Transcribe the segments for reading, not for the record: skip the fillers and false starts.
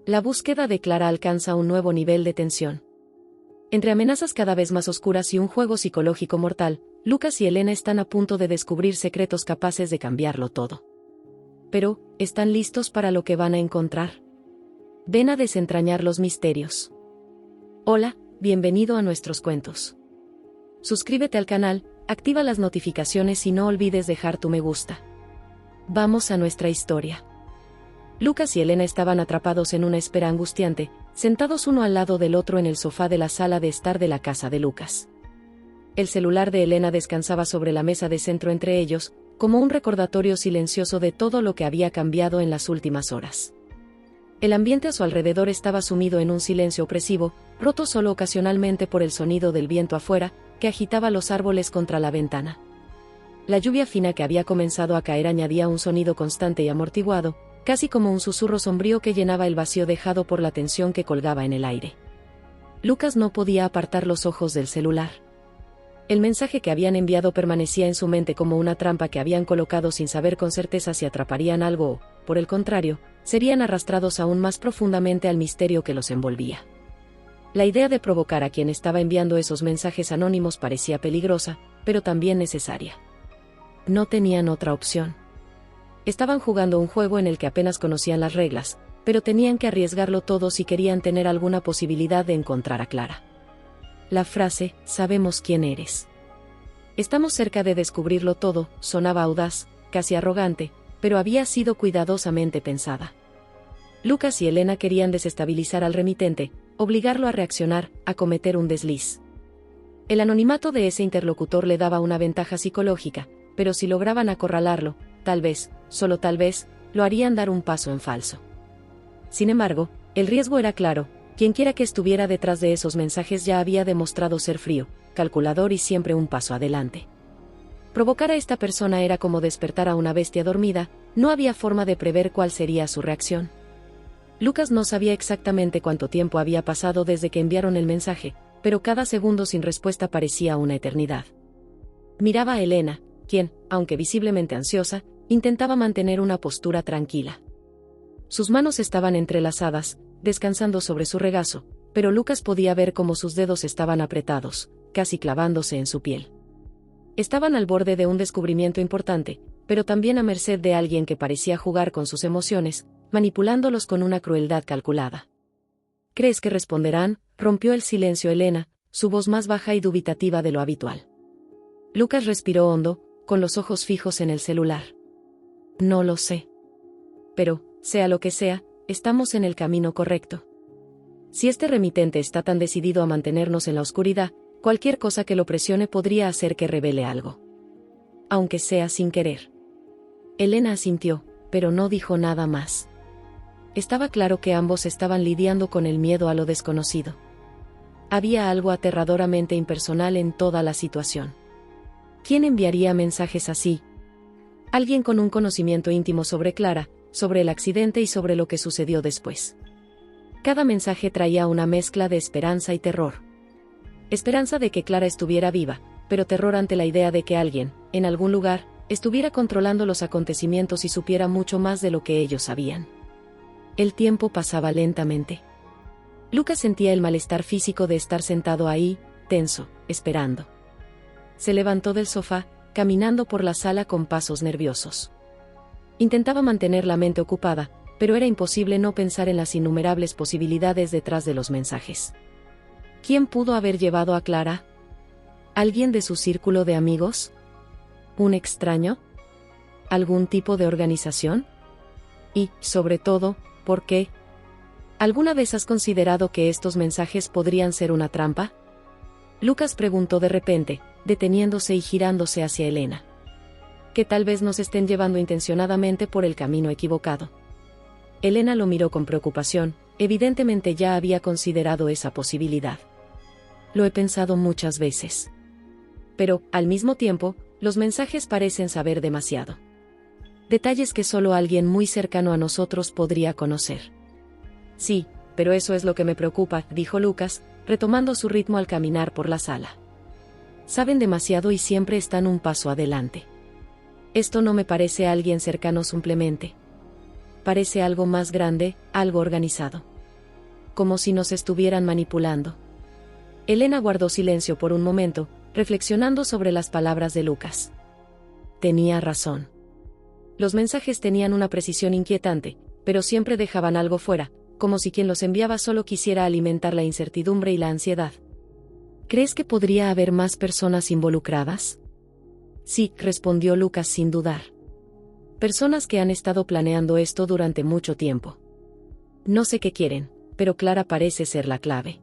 La búsqueda de Clara alcanza un nuevo nivel de tensión. Entre amenazas cada vez más oscuras y un juego psicológico mortal, Lucas y Elena están a punto de descubrir secretos capaces de cambiarlo todo. Pero, ¿están listos para lo que van a encontrar? Ven a desentrañar los misterios. Hola, bienvenido a nuestros cuentos. Suscríbete al canal, activa las notificaciones y no olvides dejar tu me gusta. Vamos a nuestra historia. Lucas y Elena estaban atrapados en una espera angustiante, sentados uno al lado del otro en el sofá de la sala de estar de la casa de Lucas. El celular de Elena descansaba sobre la mesa de centro entre ellos, como un recordatorio silencioso de todo lo que había cambiado en las últimas horas. El ambiente a su alrededor estaba sumido en un silencio opresivo, roto solo ocasionalmente por el sonido del viento afuera, que agitaba los árboles contra la ventana. La lluvia fina que había comenzado a caer añadía un sonido constante y amortiguado, casi como un susurro sombrío que llenaba el vacío dejado por la tensión que colgaba en el aire. Lucas no podía apartar los ojos del celular. El mensaje que habían enviado permanecía en su mente como una trampa que habían colocado sin saber con certeza si atraparían algo o, por el contrario, serían arrastrados aún más profundamente al misterio que los envolvía. La idea de provocar a quien estaba enviando esos mensajes anónimos parecía peligrosa, pero también necesaria. No tenían otra opción. Estaban jugando un juego en el que apenas conocían las reglas, pero tenían que arriesgarlo todo si querían tener alguna posibilidad de encontrar a Clara. La frase, "sabemos quién eres. Estamos cerca de descubrirlo todo", sonaba audaz, casi arrogante, pero había sido cuidadosamente pensada. Lucas y Elena querían desestabilizar al remitente, obligarlo a reaccionar, a cometer un desliz. El anonimato de ese interlocutor le daba una ventaja psicológica, pero si lograban acorralarlo, tal vez, solo tal vez, lo harían dar un paso en falso. Sin embargo, el riesgo era claro: quienquiera que estuviera detrás de esos mensajes ya había demostrado ser frío, calculador y siempre un paso adelante. Provocar a esta persona era como despertar a una bestia dormida, no había forma de prever cuál sería su reacción. Lucas no sabía exactamente cuánto tiempo había pasado desde que enviaron el mensaje, pero cada segundo sin respuesta parecía una eternidad. Miraba a Elena, quien, aunque visiblemente ansiosa, intentaba mantener una postura tranquila. Sus manos estaban entrelazadas, descansando sobre su regazo, pero Lucas podía ver cómo sus dedos estaban apretados, casi clavándose en su piel. Estaban al borde de un descubrimiento importante, pero también a merced de alguien que parecía jugar con sus emociones, manipulándolos con una crueldad calculada. ¿Crees que responderán?, rompió el silencio Elena, su voz más baja y dubitativa de lo habitual. Lucas respiró hondo, con los ojos fijos en el celular. No lo sé. Pero, sea lo que sea, estamos en el camino correcto. Si este remitente está tan decidido a mantenernos en la oscuridad, cualquier cosa que lo presione podría hacer que revele algo. Aunque sea sin querer. Elena asintió, pero no dijo nada más. Estaba claro que ambos estaban lidiando con el miedo a lo desconocido. Había algo aterradoramente impersonal en toda la situación. ¿Quién enviaría mensajes así? Alguien con un conocimiento íntimo sobre Clara, sobre el accidente y sobre lo que sucedió después. Cada mensaje traía una mezcla de esperanza y terror. Esperanza de que Clara estuviera viva, pero terror ante la idea de que alguien, en algún lugar, estuviera controlando los acontecimientos y supiera mucho más de lo que ellos sabían. El tiempo pasaba lentamente. Lucas sentía el malestar físico de estar sentado ahí, tenso, esperando. Se levantó del sofá, caminando por la sala con pasos nerviosos. Intentaba mantener la mente ocupada, pero era imposible no pensar en las innumerables posibilidades detrás de los mensajes. ¿Quién pudo haber llevado a Clara? ¿Alguien de su círculo de amigos? ¿Un extraño? ¿Algún tipo de organización? Y, sobre todo, ¿por qué? ¿Alguna vez has considerado que estos mensajes podrían ser una trampa? Lucas preguntó de repente, deteniéndose y girándose hacia Elena. Que tal vez nos estén llevando intencionadamente por el camino equivocado. Elena lo miró con preocupación, evidentemente ya había considerado esa posibilidad. Lo he pensado muchas veces. Pero, al mismo tiempo, los mensajes parecen saber demasiado. Detalles que solo alguien muy cercano a nosotros podría conocer. Sí, pero eso es lo que me preocupa, dijo Lucas, retomando su ritmo al caminar por la sala. Saben demasiado y siempre están un paso adelante. Esto no me parece a alguien cercano simplemente. Parece algo más grande, algo organizado. como si nos estuvieran manipulando. Elena guardó silencio por un momento, reflexionando sobre las palabras de Lucas. Tenía razón. Los mensajes tenían una precisión inquietante, pero siempre dejaban algo fuera, como si quien los enviaba solo quisiera alimentar la incertidumbre y la ansiedad. ¿Crees que podría haber más personas involucradas? Sí, respondió Lucas sin dudar. Personas que han estado planeando esto durante mucho tiempo. No sé qué quieren, pero Clara parece ser la clave.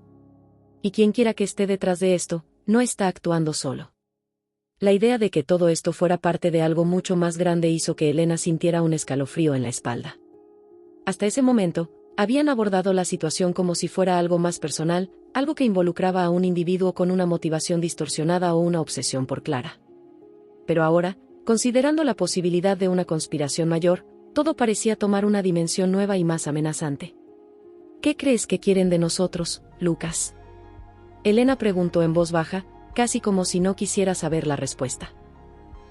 Y quien quiera que esté detrás de esto, no está actuando solo. La idea de que todo esto fuera parte de algo mucho más grande hizo que Elena sintiera un escalofrío en la espalda. Hasta ese momento, habían abordado la situación como si fuera algo más personal, algo que involucraba a un individuo con una motivación distorsionada o una obsesión por Clara. Pero ahora, considerando la posibilidad de una conspiración mayor, todo parecía tomar una dimensión nueva y más amenazante. ¿Qué crees que quieren de nosotros, Lucas? Elena preguntó en voz baja, casi como si no quisiera saber la respuesta.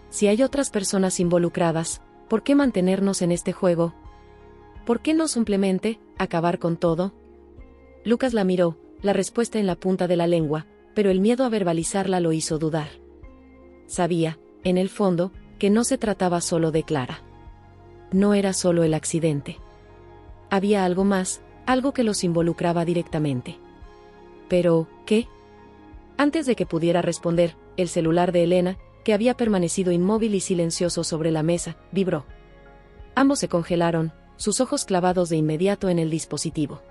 Si hay otras personas involucradas, ¿por qué mantenernos en este juego? ¿Por qué no simplemente acabar con todo? Lucas la miró, la respuesta en la punta de la lengua, pero el miedo a verbalizarla lo hizo dudar. Sabía, en el fondo, que no se trataba solo de Clara. No era solo el accidente. Había algo más, algo que los involucraba directamente. Pero, ¿qué? Antes de que pudiera responder, el celular de Elena, que había permanecido inmóvil y silencioso sobre la mesa, vibró. Ambos se congelaron, sus ojos clavados de inmediato en el dispositivo.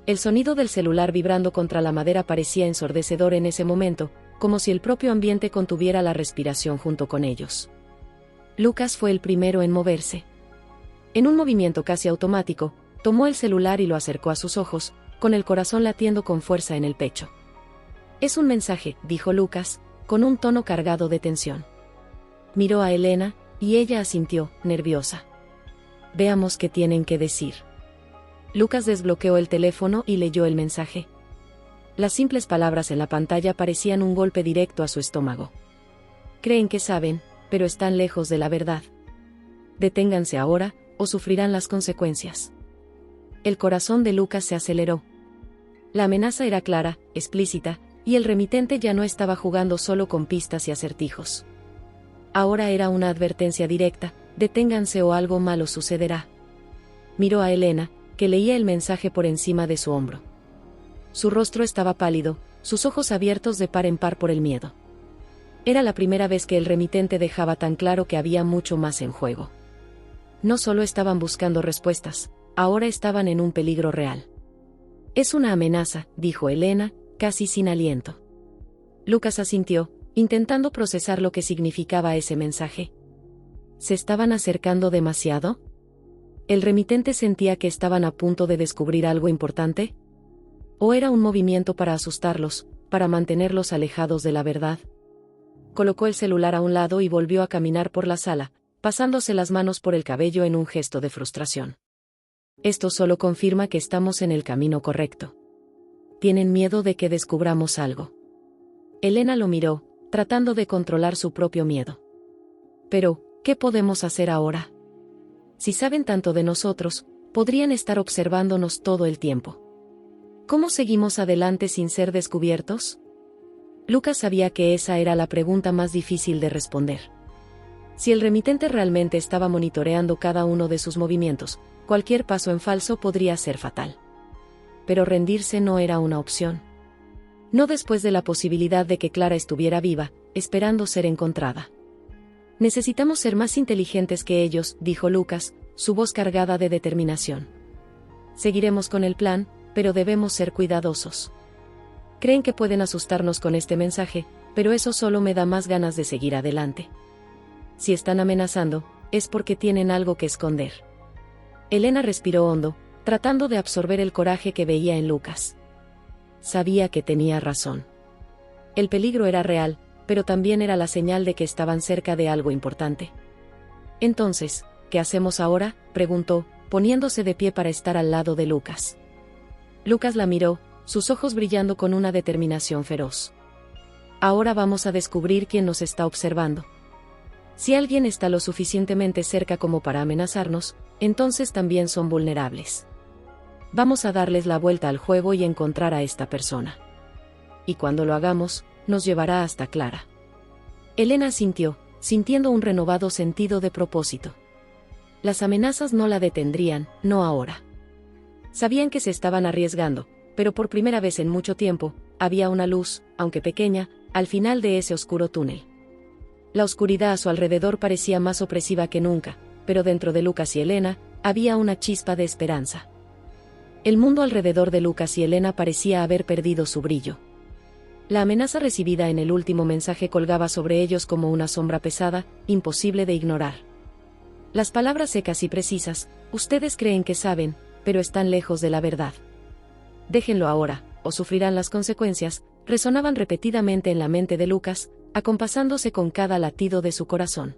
El sonido del celular vibrando contra la madera parecía ensordecedor en ese momento, como si el propio ambiente contuviera la respiración junto con ellos. Lucas fue el primero en moverse. En un movimiento casi automático, tomó el celular y lo acercó a sus ojos, con el corazón latiendo con fuerza en el pecho. «Es un mensaje», dijo Lucas, con un tono cargado de tensión. Miró a Elena, y ella asintió, nerviosa. «Veamos qué tienen que decir». Lucas desbloqueó el teléfono y leyó el mensaje. Las simples palabras en la pantalla parecían un golpe directo a su estómago. «Creen que saben, pero están lejos de la verdad. Deténganse ahora, o sufrirán las consecuencias». El corazón de Lucas se aceleró. La amenaza era clara, explícita, y el remitente ya no estaba jugando solo con pistas y acertijos. Ahora era una advertencia directa: deténganse o algo malo sucederá. Miró a Elena, que leía el mensaje por encima de su hombro. Su rostro estaba pálido, sus ojos abiertos de par en par por el miedo. Era la primera vez que el remitente dejaba tan claro que había mucho más en juego. No solo estaban buscando respuestas, ahora estaban en un peligro real. «Es una amenaza», dijo Elena, casi sin aliento. Lucas asintió, intentando procesar lo que significaba ese mensaje. ¿Se estaban acercando demasiado? ¿El remitente sentía que estaban a punto de descubrir algo importante? ¿O era un movimiento para asustarlos, para mantenerlos alejados de la verdad? Colocó el celular a un lado y volvió a caminar por la sala, pasándose las manos por el cabello en un gesto de frustración. «Esto solo confirma que estamos en el camino correcto. Tienen miedo de que descubramos algo». Elena lo miró, tratando de controlar su propio miedo. «Pero, ¿qué podemos hacer ahora? Si saben tanto de nosotros, podrían estar observándonos todo el tiempo. ¿Cómo seguimos adelante sin ser descubiertos?» Lucas sabía que esa era la pregunta más difícil de responder. Si el remitente realmente estaba monitoreando cada uno de sus movimientos, cualquier paso en falso podría ser fatal. Pero rendirse no era una opción. No después de la posibilidad de que Clara estuviera viva, esperando ser encontrada. «Necesitamos ser más inteligentes que ellos», dijo Lucas, su voz cargada de determinación. «Seguiremos con el plan, pero debemos ser cuidadosos. Creen que pueden asustarnos con este mensaje, pero eso solo me da más ganas de seguir adelante. Si están amenazando, es porque tienen algo que esconder». Elena respiró hondo, tratando de absorber el coraje que veía en Lucas. Sabía que tenía razón. El peligro era real, pero también era la señal de que estaban cerca de algo importante. «Entonces, ¿qué hacemos ahora?», preguntó, poniéndose de pie para estar al lado de Lucas. Lucas la miró, sus ojos brillando con una determinación feroz. «Ahora vamos a descubrir quién nos está observando. Si alguien está lo suficientemente cerca como para amenazarnos, entonces también son vulnerables. Vamos a darles la vuelta al juego y encontrar a esta persona. Y cuando lo hagamos, nos llevará hasta Clara. Elena asintió, sintiendo un renovado sentido de propósito. Las amenazas no la detendrían, no ahora. Sabían que se estaban arriesgando, pero por primera vez en mucho tiempo, había una luz, aunque pequeña, al final de ese oscuro túnel. La oscuridad a su alrededor parecía más opresiva que nunca, pero dentro de Lucas y Elena, había una chispa de esperanza. El mundo alrededor de Lucas y Elena parecía haber perdido su brillo. La amenaza recibida en el último mensaje colgaba sobre ellos como una sombra pesada, imposible de ignorar. Las palabras secas y precisas, ustedes creen que saben, pero están lejos de la verdad. Déjenlo ahora, o sufrirán las consecuencias, resonaban repetidamente en la mente de Lucas, acompasándose con cada latido de su corazón.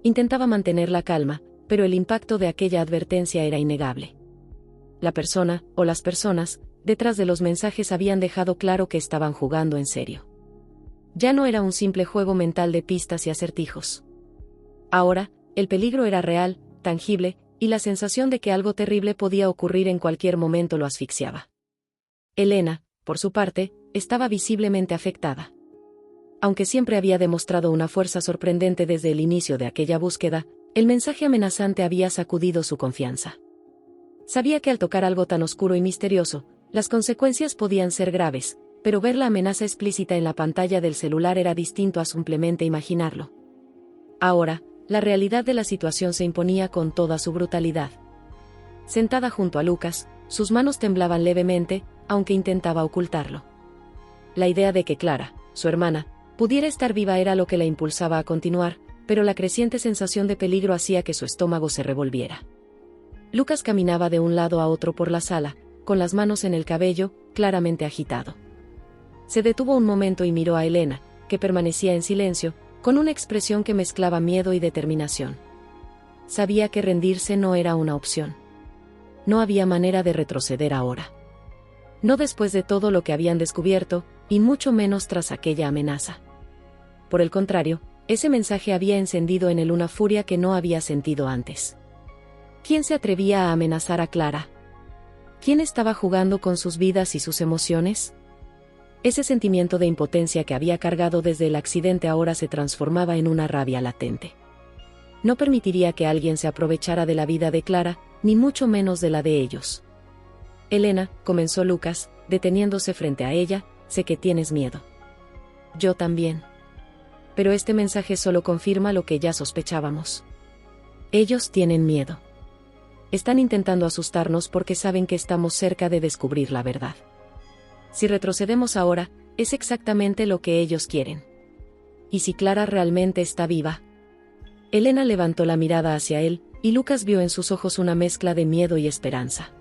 Intentaba mantener la calma, pero el impacto de aquella advertencia era innegable. La persona, o las personas, detrás de los mensajes habían dejado claro que estaban jugando en serio. Ya no era un simple juego mental de pistas y acertijos. Ahora, el peligro era real, tangible, y la sensación de que algo terrible podía ocurrir en cualquier momento lo asfixiaba. Elena, por su parte, estaba visiblemente afectada. Aunque siempre había demostrado una fuerza sorprendente desde el inicio de aquella búsqueda, el mensaje amenazante había sacudido su confianza. Sabía que al tocar algo tan oscuro y misterioso, las consecuencias podían ser graves, pero ver la amenaza explícita en la pantalla del celular era distinto a simplemente imaginarlo. Ahora, la realidad de la situación se imponía con toda su brutalidad. Sentada junto a Lucas, sus manos temblaban levemente, aunque intentaba ocultarlo. La idea de que Clara, su hermana, pudiera estar viva era lo que la impulsaba a continuar, pero la creciente sensación de peligro hacía que su estómago se revolviera. Lucas caminaba de un lado a otro por la sala, con las manos en el cabello, claramente agitado. Se detuvo un momento y miró a Elena, que permanecía en silencio, con una expresión que mezclaba miedo y determinación. Sabía que rendirse no era una opción. No había manera de retroceder ahora. No después de todo lo que habían descubierto, y mucho menos tras aquella amenaza. Por el contrario, ese mensaje había encendido en él una furia que no había sentido antes. ¿Quién se atrevía a amenazar a Clara? ¿Quién estaba jugando con sus vidas y sus emociones? Ese sentimiento de impotencia que había cargado desde el accidente ahora se transformaba en una rabia latente. No permitiría que alguien se aprovechara de la vida de Clara, ni mucho menos de la de ellos. Elena, comenzó Lucas, deteniéndose frente a ella, sé que tienes miedo. Yo también. Pero este mensaje solo confirma lo que ya sospechábamos. Ellos tienen miedo. Están intentando asustarnos porque saben que estamos cerca de descubrir la verdad. Si retrocedemos ahora, es exactamente lo que ellos quieren. ¿Y si Clara realmente está viva? Elena levantó la mirada hacia él, y Lucas vio en sus ojos una mezcla de miedo y esperanza.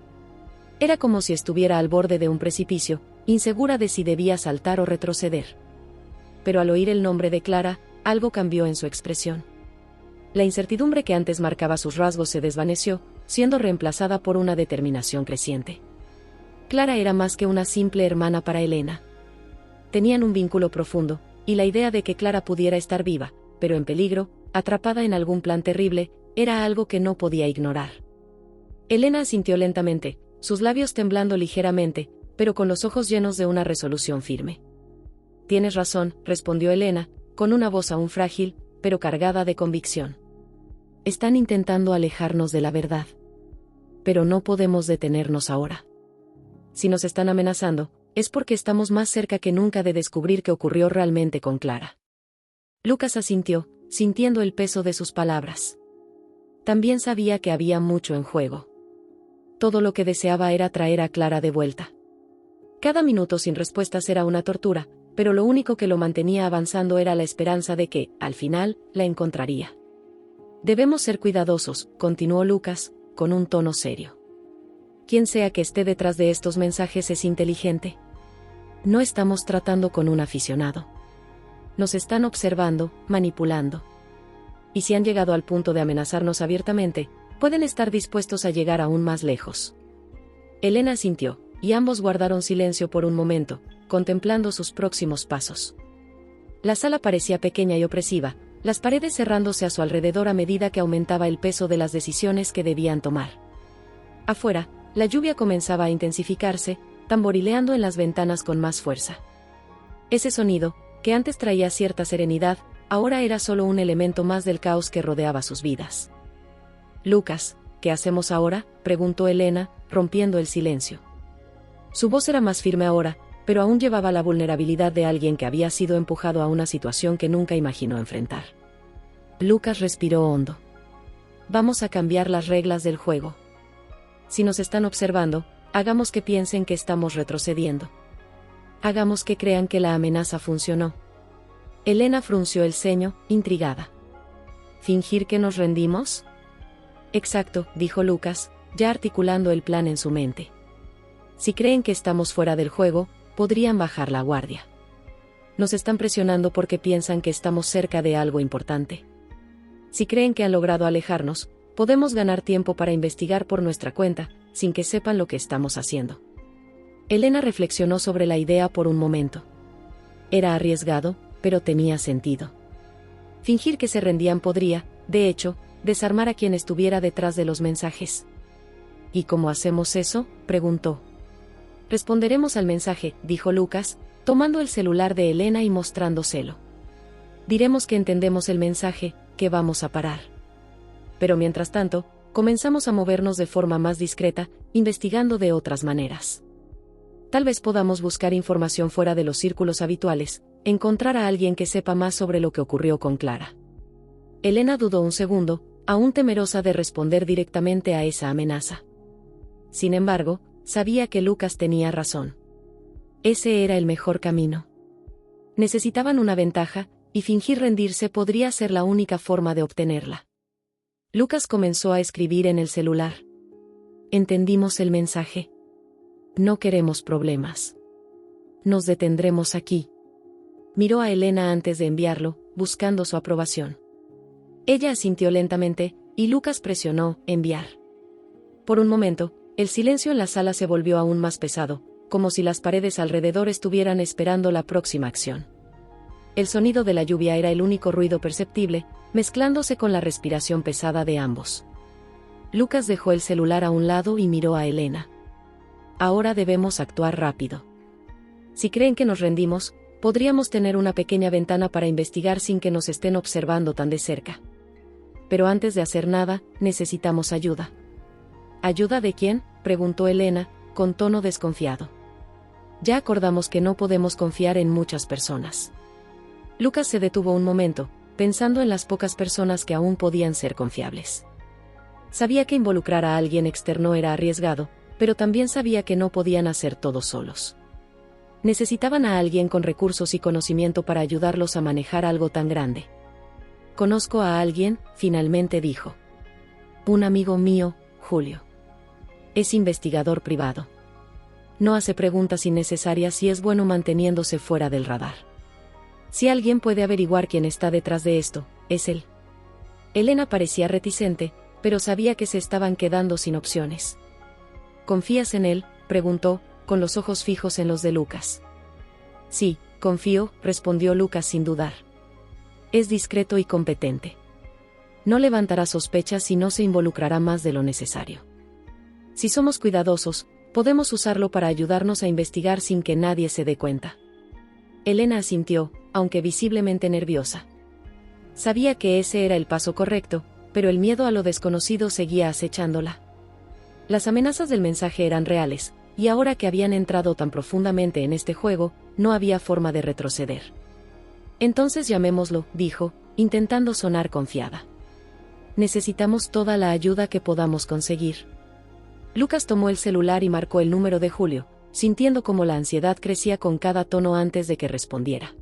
Era como si estuviera al borde de un precipicio, insegura de si debía saltar o retroceder. Pero al oír el nombre de Clara, algo cambió en su expresión. La incertidumbre que antes marcaba sus rasgos se desvaneció, siendo reemplazada por una determinación creciente. Clara era más que una simple hermana para Elena. Tenían un vínculo profundo, y la idea de que Clara pudiera estar viva, pero en peligro, atrapada en algún plan terrible, era algo que no podía ignorar. Elena asintió lentamente, sus labios temblando ligeramente, pero con los ojos llenos de una resolución firme. Tienes razón, respondió Elena, con una voz aún frágil, pero cargada de convicción. Están intentando alejarnos de la verdad. Pero no podemos detenernos ahora. Si nos están amenazando, es porque estamos más cerca que nunca de descubrir qué ocurrió realmente con Clara. Lucas asintió, sintiendo el peso de sus palabras. También sabía que había mucho en juego. Todo lo que deseaba era traer a Clara de vuelta. Cada minuto sin respuestas era una tortura, pero lo único que lo mantenía avanzando era la esperanza de que, al final, la encontraría. Debemos ser cuidadosos, continuó Lucas, con un tono serio. Quien sea que esté detrás de estos mensajes es inteligente. No estamos tratando con un aficionado. Nos están observando, manipulando. Y si han llegado al punto de amenazarnos abiertamente, pueden estar dispuestos a llegar aún más lejos. Elena asintió, y ambos guardaron silencio por un momento, contemplando sus próximos pasos. La sala parecía pequeña y opresiva, las paredes cerrándose a su alrededor a medida que aumentaba el peso de las decisiones que debían tomar. Afuera, La lluvia comenzaba a intensificarse, tamborileando en las ventanas con más fuerza. Ese sonido, que antes traía cierta serenidad, ahora era solo un elemento más del caos que rodeaba sus vidas. «Lucas, ¿qué hacemos ahora?», preguntó Elena, rompiendo el silencio. Su voz era más firme ahora, pero aún llevaba la vulnerabilidad de alguien que había sido empujado a una situación que nunca imaginó enfrentar. Lucas respiró hondo. «Vamos a cambiar las reglas del juego. Si nos están observando, hagamos que piensen que estamos retrocediendo. Hagamos que crean que la amenaza funcionó». Elena frunció el ceño, intrigada. «¿Fingir que nos rendimos?». «Exacto», dijo Lucas, ya articulando el plan en su mente. «Si creen que estamos fuera del juego, podrían bajar la guardia. Nos están presionando porque piensan que estamos cerca de algo importante. Si creen que han logrado alejarnos, podemos ganar tiempo para investigar por nuestra cuenta, sin que sepan lo que estamos haciendo». Elena reflexionó sobre la idea por un momento. Era arriesgado, pero tenía sentido. Fingir que se rendían podría, de hecho, desarmar a quien estuviera detrás de los mensajes. «¿Y cómo hacemos eso?», preguntó. «Responderemos al mensaje», dijo Lucas, tomando el celular de Elena y mostrándoselo. «Diremos que entendemos el mensaje, que vamos a parar. Pero mientras tanto, comenzamos a movernos de forma más discreta, investigando de otras maneras. Tal vez podamos buscar información fuera de los círculos habituales, encontrar a alguien que sepa más sobre lo que ocurrió con Clara». Elena dudó un segundo, aún temerosa de responder directamente a esa amenaza. Sin embargo, sabía que Lucas tenía razón. Ese era el mejor camino. Necesitaban una ventaja, y fingir rendirse podría ser la única forma de obtenerla. Lucas comenzó a escribir en el celular. «Entendimos el mensaje. No queremos problemas. Nos detendremos aquí». Miró a Elena antes de enviarlo, buscando su aprobación. Ella asintió lentamente, y Lucas presionó «enviar». Por un momento, el silencio en la sala se volvió aún más pesado, como si las paredes alrededor estuvieran esperando la próxima acción. El sonido de la lluvia era el único ruido perceptible, mezclándose con la respiración pesada de ambos. Lucas dejó el celular a un lado y miró a Elena. «Ahora debemos actuar rápido. Si creen que nos rendimos, podríamos tener una pequeña ventana para investigar sin que nos estén observando tan de cerca. Pero antes de hacer nada, necesitamos ayuda». «¿Ayuda de quién?», preguntó Elena, con tono desconfiado. «Ya acordamos que no podemos confiar en muchas personas». Lucas se detuvo un momento, pensando en las pocas personas que aún podían ser confiables. Sabía que involucrar a alguien externo era arriesgado, pero también sabía que no podían hacer todo solos. Necesitaban a alguien con recursos y conocimiento para ayudarlos a manejar algo tan grande. «Conozco a alguien», finalmente dijo. «Un amigo mío, Julio. Es investigador privado. No hace preguntas innecesarias y es bueno manteniéndose fuera del radar. Si alguien puede averiguar quién está detrás de esto, es él». Elena parecía reticente, pero sabía que se estaban quedando sin opciones. «¿Confías en él?», preguntó, con los ojos fijos en los de Lucas. «Sí, confío», respondió Lucas sin dudar. «Es discreto y competente. No levantará sospechas y no se involucrará más de lo necesario. Si somos cuidadosos, podemos usarlo para ayudarnos a investigar sin que nadie se dé cuenta». Elena asintió, aunque visiblemente nerviosa. Sabía que ese era el paso correcto, pero el miedo a lo desconocido seguía acechándola. Las amenazas del mensaje eran reales, y ahora que habían entrado tan profundamente en este juego, no había forma de retroceder. «Entonces llamémoslo», dijo, intentando sonar confiada. «Necesitamos toda la ayuda que podamos conseguir». Lucas tomó el celular y marcó el número de Julio, sintiendo como la ansiedad crecía con cada tono antes de que respondiera.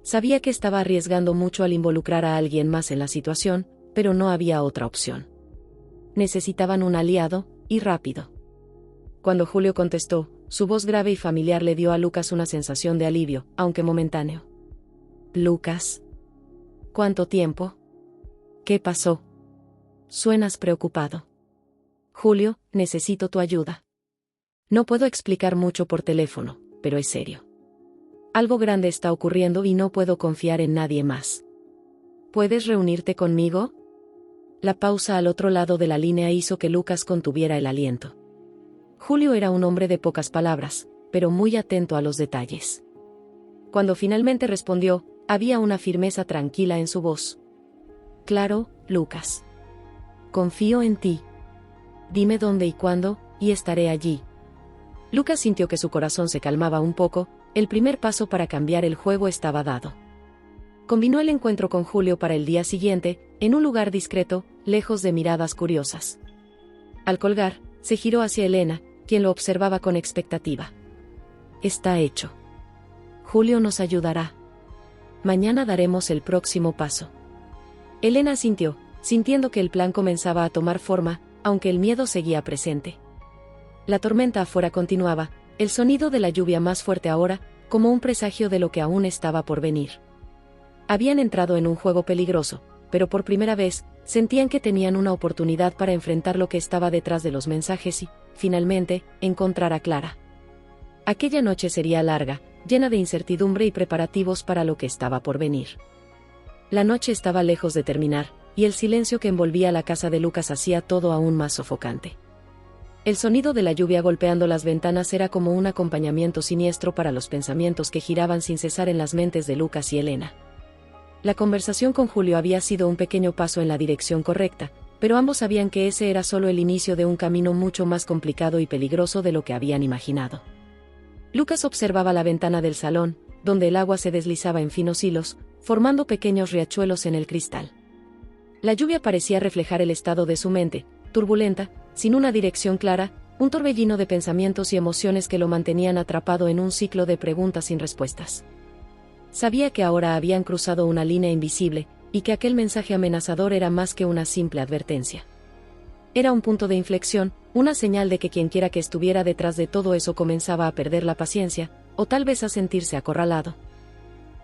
Sabía que estaba arriesgando mucho al involucrar a alguien más en la situación, pero no había otra opción. Necesitaban un aliado, y rápido. Cuando Julio contestó, su voz grave y familiar le dio a Lucas una sensación de alivio, aunque momentáneo. «Lucas. ¿Cuánto tiempo? ¿Qué pasó? Suenas preocupado». «Julio, necesito tu ayuda. No puedo explicar mucho por teléfono, pero es serio. Algo grande está ocurriendo y no puedo confiar en nadie más. ¿Puedes reunirte conmigo?». La pausa al otro lado de la línea hizo que Lucas contuviera el aliento. Julio era un hombre de pocas palabras, pero muy atento a los detalles. Cuando finalmente respondió, había una firmeza tranquila en su voz. Claro, Lucas. Confío en ti. Dime dónde y cuándo, y estaré allí. Lucas sintió que su corazón se calmaba un poco, el primer paso para cambiar el juego estaba dado. Combinó el encuentro con Julio para el día siguiente, en un lugar discreto, lejos de miradas curiosas. Al colgar, se giró hacia Elena, quien lo observaba con expectativa. Está hecho. Julio nos ayudará. Mañana daremos el próximo paso. Elena asintió, sintiendo que el plan comenzaba a tomar forma, aunque el miedo seguía presente. La tormenta afuera continuaba, el sonido de la lluvia más fuerte ahora, como un presagio de lo que aún estaba por venir. Habían entrado en un juego peligroso, pero por primera vez, sentían que tenían una oportunidad para enfrentar lo que estaba detrás de los mensajes y, finalmente, encontrar a Clara. Aquella noche sería larga, llena de incertidumbre y preparativos para lo que estaba por venir. La noche estaba lejos de terminar, y el silencio que envolvía la casa de Lucas hacía todo aún más sofocante. El sonido de la lluvia golpeando las ventanas era como un acompañamiento siniestro para los pensamientos que giraban sin cesar en las mentes de Lucas y Elena. La conversación con Julio había sido un pequeño paso en la dirección correcta, pero ambos sabían que ese era solo el inicio de un camino mucho más complicado y peligroso de lo que habían imaginado. Lucas observaba la ventana del salón, donde el agua se deslizaba en finos hilos, formando pequeños riachuelos en el cristal. La lluvia parecía reflejar el estado de su mente, turbulenta, sin una dirección clara, un torbellino de pensamientos y emociones que lo mantenían atrapado en un ciclo de preguntas sin respuestas. Sabía que ahora habían cruzado una línea invisible, y que aquel mensaje amenazador era más que una simple advertencia. Era un punto de inflexión, una señal de que quienquiera que estuviera detrás de todo eso comenzaba a perder la paciencia, o tal vez a sentirse acorralado.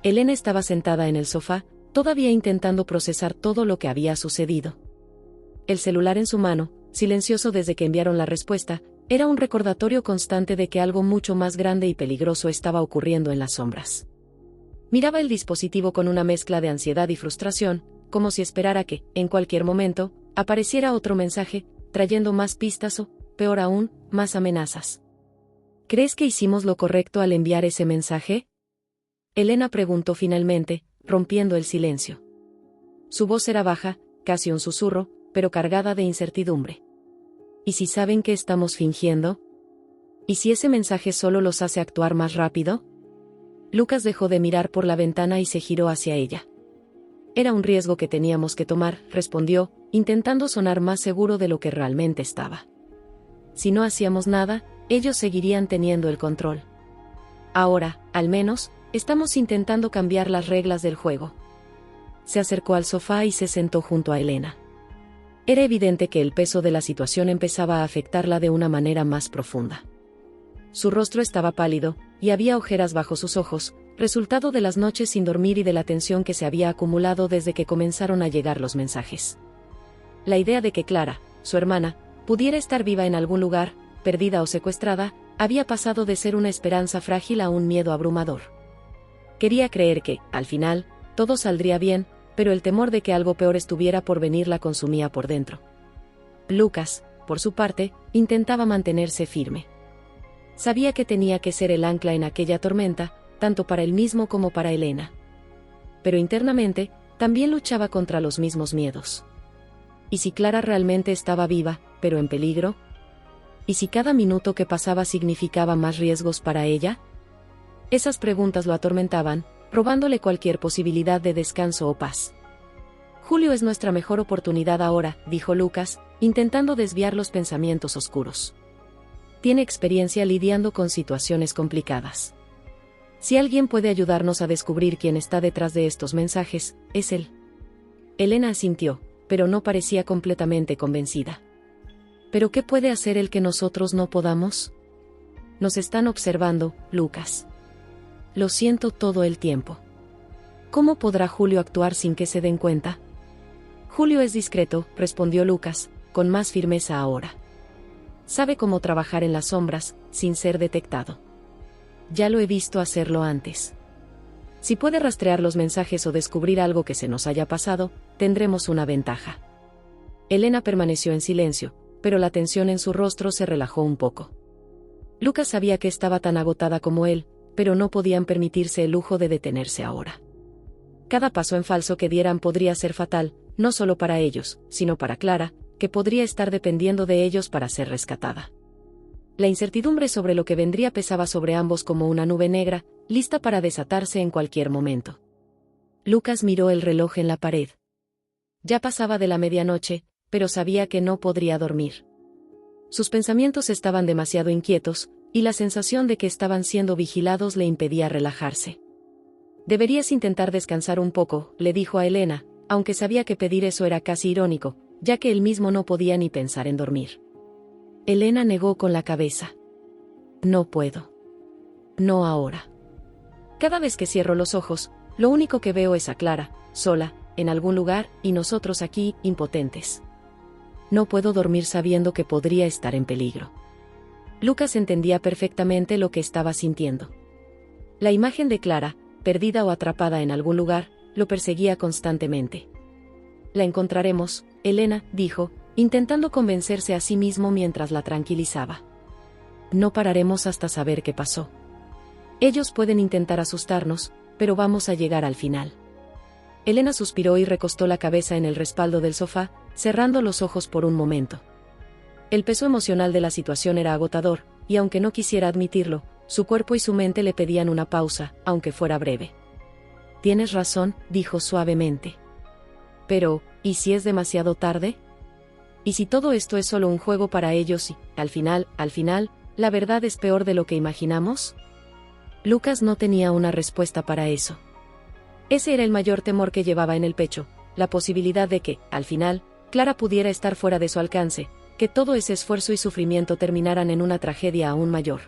Elena estaba sentada en el sofá, todavía intentando procesar todo lo que había sucedido. El celular en su mano, silencioso desde que enviaron la respuesta, era un recordatorio constante de que algo mucho más grande y peligroso estaba ocurriendo en las sombras. Miraba el dispositivo con una mezcla de ansiedad y frustración, como si esperara que, en cualquier momento, apareciera otro mensaje, trayendo más pistas o, peor aún, más amenazas. ¿Crees que hicimos lo correcto al enviar ese mensaje? Elena preguntó finalmente, rompiendo el silencio. Su voz era baja, casi un susurro, pero cargada de incertidumbre. ¿Y si saben que estamos fingiendo? ¿Y si ese mensaje solo los hace actuar más rápido? Lucas dejó de mirar por la ventana y se giró hacia ella. Era un riesgo que teníamos que tomar, respondió, intentando sonar más seguro de lo que realmente estaba. Si no hacíamos nada, ellos seguirían teniendo el control. Ahora, al menos, estamos intentando cambiar las reglas del juego. Se acercó al sofá y se sentó junto a Elena. Era evidente que el peso de la situación empezaba a afectarla de una manera más profunda. Su rostro estaba pálido, y había ojeras bajo sus ojos, resultado de las noches sin dormir y de la tensión que se había acumulado desde que comenzaron a llegar los mensajes. La idea de que Clara, su hermana, pudiera estar viva en algún lugar, perdida o secuestrada, había pasado de ser una esperanza frágil a un miedo abrumador. Quería creer que, al final, todo saldría bien, pero el temor de que algo peor estuviera por venir la consumía por dentro. Lucas, por su parte, intentaba mantenerse firme. Sabía que tenía que ser el ancla en aquella tormenta, tanto para él mismo como para Elena. Pero internamente, también luchaba contra los mismos miedos. ¿Y si Clara realmente estaba viva, pero en peligro? ¿Y si cada minuto que pasaba significaba más riesgos para ella? Esas preguntas lo atormentaban, robándole cualquier posibilidad de descanso o paz. Julio es nuestra mejor oportunidad ahora, dijo Lucas, intentando desviar los pensamientos oscuros. Tiene experiencia lidiando con situaciones complicadas. Si alguien puede ayudarnos a descubrir quién está detrás de estos mensajes, es él. Elena asintió, pero no parecía completamente convencida. ¿Pero qué puede hacer el que nosotros no podamos? Nos están observando, Lucas. Lo siento todo el tiempo. ¿Cómo podrá Julio actuar sin que se den cuenta? Julio es discreto, respondió Lucas, con más firmeza ahora. Sabe cómo trabajar en las sombras, sin ser detectado. Ya lo he visto hacerlo antes. Si puede rastrear los mensajes o descubrir algo que se nos haya pasado, tendremos una ventaja. Elena permaneció en silencio, pero la tensión en su rostro se relajó un poco. Lucas sabía que estaba tan agotada como él, pero no podían permitirse el lujo de detenerse ahora. Cada paso en falso que dieran podría ser fatal, no solo para ellos, sino para Clara, que podría estar dependiendo de ellos para ser rescatada. La incertidumbre sobre lo que vendría pesaba sobre ambos como una nube negra, lista para desatarse en cualquier momento. Lucas miró el reloj en la pared. Ya pasaba de la medianoche, pero sabía que no podría dormir. Sus pensamientos estaban demasiado inquietos, y la sensación de que estaban siendo vigilados le impedía relajarse. «Deberías intentar descansar un poco», le dijo a Elena, aunque sabía que pedir eso era casi irónico, ya que él mismo no podía ni pensar en dormir. Elena negó con la cabeza. «No puedo. No ahora. Cada vez que cierro los ojos, lo único que veo es a Clara, sola, en algún lugar, y nosotros aquí, impotentes. No puedo dormir sabiendo que podría estar en peligro». Lucas entendía perfectamente lo que estaba sintiendo. La imagen de Clara, perdida o atrapada en algún lugar, lo perseguía constantemente. «La encontraremos», Elena dijo, intentando convencerse a sí mismo mientras la tranquilizaba. «No pararemos hasta saber qué pasó. Ellos pueden intentar asustarnos, pero vamos a llegar al final». Elena suspiró y recostó la cabeza en el respaldo del sofá, cerrando los ojos por un momento. El peso emocional de la situación era agotador, y aunque no quisiera admitirlo, su cuerpo y su mente le pedían una pausa, aunque fuera breve. «Tienes razón», dijo suavemente. «Pero, ¿y si es demasiado tarde? ¿Y si todo esto es solo un juego para ellos y, al final, la verdad es peor de lo que imaginamos?» Lucas no tenía una respuesta para eso. Ese era el mayor temor que llevaba en el pecho, la posibilidad de que, al final, Clara pudiera estar fuera de su alcance, que todo ese esfuerzo y sufrimiento terminaran en una tragedia aún mayor.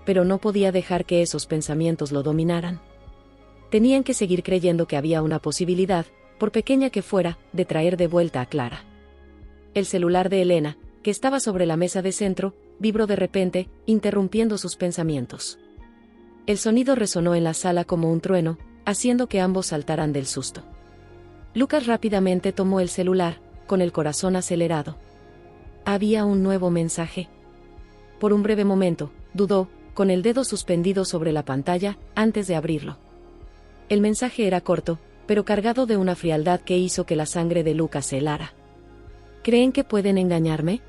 Pero no podía dejar que esos pensamientos lo dominaran. Tenían que seguir creyendo que había una posibilidad, por pequeña que fuera, de traer de vuelta a Clara. El celular de Elena, que estaba sobre la mesa de centro, vibró de repente, interrumpiendo sus pensamientos. El sonido resonó en la sala como un trueno, haciendo que ambos saltaran del susto. Lucas rápidamente tomó el celular, con el corazón acelerado. Había un nuevo mensaje. Por un breve momento, dudó, con el dedo suspendido sobre la pantalla, antes de abrirlo. El mensaje era corto, pero cargado de una frialdad que hizo que la sangre de Lucas se helara. ¿Creen que pueden engañarme?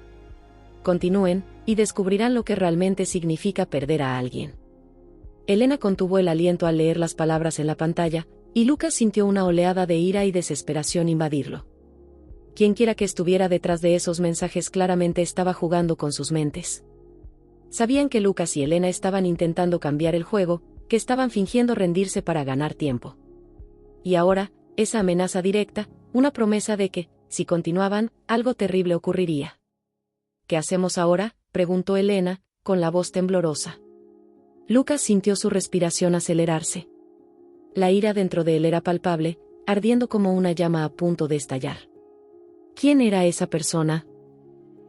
Continúen, y descubrirán lo que realmente significa perder a alguien. Elena contuvo el aliento al leer las palabras en la pantalla, y Lucas sintió una oleada de ira y desesperación invadirlo. Quienquiera que estuviera detrás de esos mensajes claramente estaba jugando con sus mentes. Sabían que Lucas y Elena estaban intentando cambiar el juego, que estaban fingiendo rendirse para ganar tiempo. Y ahora, esa amenaza directa, una promesa de que, si continuaban, algo terrible ocurriría. ¿Qué hacemos ahora?, preguntó Elena, con la voz temblorosa. Lucas sintió su respiración acelerarse. La ira dentro de él era palpable, ardiendo como una llama a punto de estallar. ¿Quién era esa persona?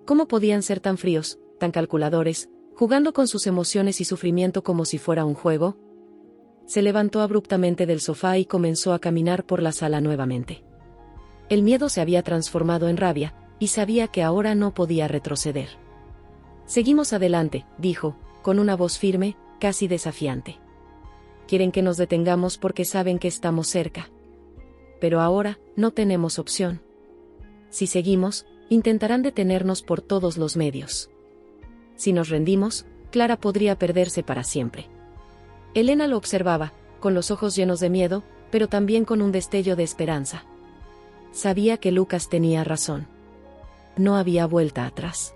¿Cómo podían ser tan fríos, tan calculadores, jugando con sus emociones y sufrimiento como si fuera un juego? Se levantó abruptamente del sofá y comenzó a caminar por la sala nuevamente. El miedo se había transformado en rabia, y sabía que ahora no podía retroceder. «Seguimos adelante», dijo, con una voz firme, casi desafiante. «Quieren que nos detengamos porque saben que estamos cerca. Pero ahora, no tenemos opción. Si seguimos, intentarán detenernos por todos los medios. Si nos rendimos, Clara podría perderse para siempre». Elena lo observaba, con los ojos llenos de miedo, pero también con un destello de esperanza. Sabía que Lucas tenía razón. No había vuelta atrás.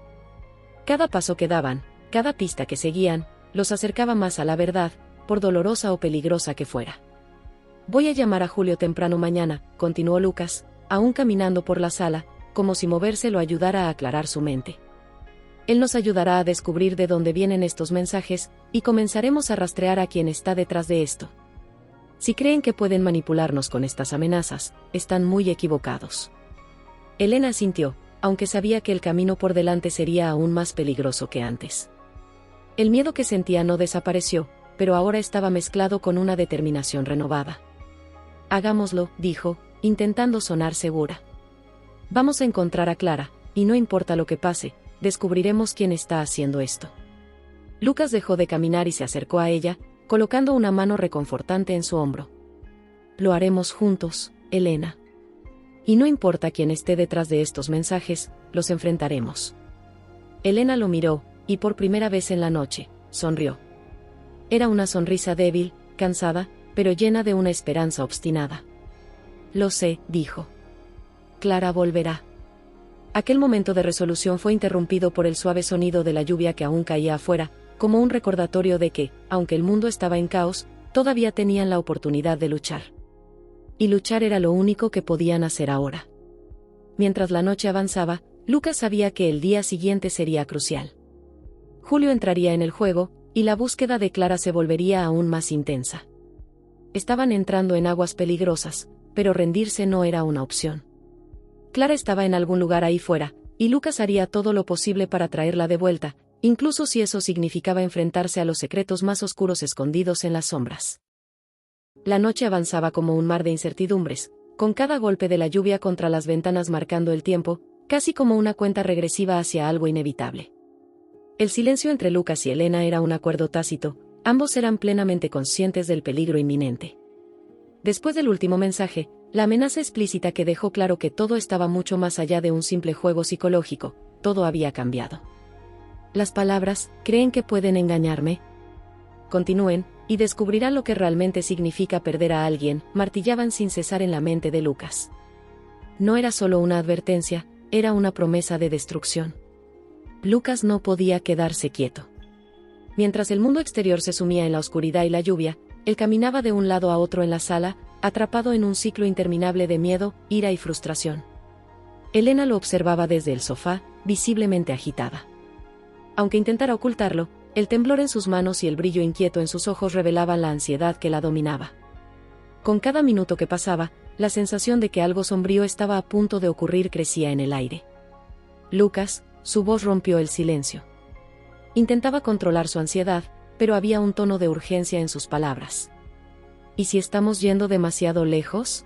Cada paso que daban, cada pista que seguían, los acercaba más a la verdad, por dolorosa o peligrosa que fuera. «Voy a llamar a Julio temprano mañana», continuó Lucas, aún caminando por la sala, como si moverse lo ayudara a aclarar su mente. «Él nos ayudará a descubrir de dónde vienen estos mensajes, y comenzaremos a rastrear a quien está detrás de esto. Si creen que pueden manipularnos con estas amenazas, están muy equivocados». Elena asintió, aunque sabía que el camino por delante sería aún más peligroso que antes. El miedo que sentía no desapareció, pero ahora estaba mezclado con una determinación renovada. «Hagámoslo», dijo, intentando sonar segura. «Vamos a encontrar a Clara, y no importa lo que pase, descubriremos quién está haciendo esto». Lucas dejó de caminar y se acercó a ella, colocando una mano reconfortante en su hombro. Lo haremos juntos, Elena. Y no importa quién esté detrás de estos mensajes, los enfrentaremos. Elena lo miró, y por primera vez en la noche, sonrió. Era una sonrisa débil, cansada, pero llena de una esperanza obstinada. Lo sé, dijo. Clara volverá. Aquel momento de resolución fue interrumpido por el suave sonido de la lluvia que aún caía afuera, como un recordatorio de que, aunque el mundo estaba en caos, todavía tenían la oportunidad de luchar. Y luchar era lo único que podían hacer ahora. Mientras la noche avanzaba, Lucas sabía que el día siguiente sería crucial. Julio entraría en el juego, y la búsqueda de Clara se volvería aún más intensa. Estaban entrando en aguas peligrosas, pero rendirse no era una opción. Clara estaba en algún lugar ahí fuera, y Lucas haría todo lo posible para traerla de vuelta, incluso si eso significaba enfrentarse a los secretos más oscuros escondidos en las sombras. La noche avanzaba como un mar de incertidumbres, con cada golpe de la lluvia contra las ventanas marcando el tiempo, casi como una cuenta regresiva hacia algo inevitable. El silencio entre Lucas y Elena era un acuerdo tácito, ambos eran plenamente conscientes del peligro inminente. Después del último mensaje, la amenaza explícita que dejó claro que todo estaba mucho más allá de un simple juego psicológico, todo había cambiado. Las palabras, ¿creen que pueden engañarme? Continúen, y descubrirán lo que realmente significa perder a alguien, martillaban sin cesar en la mente de Lucas. No era solo una advertencia, era una promesa de destrucción. Lucas no podía quedarse quieto. Mientras el mundo exterior se sumía en la oscuridad y la lluvia, él caminaba de un lado a otro en la sala, atrapado en un ciclo interminable de miedo, ira y frustración. Elena lo observaba desde el sofá, visiblemente agitada. Aunque intentara ocultarlo, el temblor en sus manos y el brillo inquieto en sus ojos revelaban la ansiedad que la dominaba. Con cada minuto que pasaba, la sensación de que algo sombrío estaba a punto de ocurrir crecía en el aire. Lucas, su voz rompió el silencio. Intentaba controlar su ansiedad, pero había un tono de urgencia en sus palabras. ¿Y si estamos yendo demasiado lejos?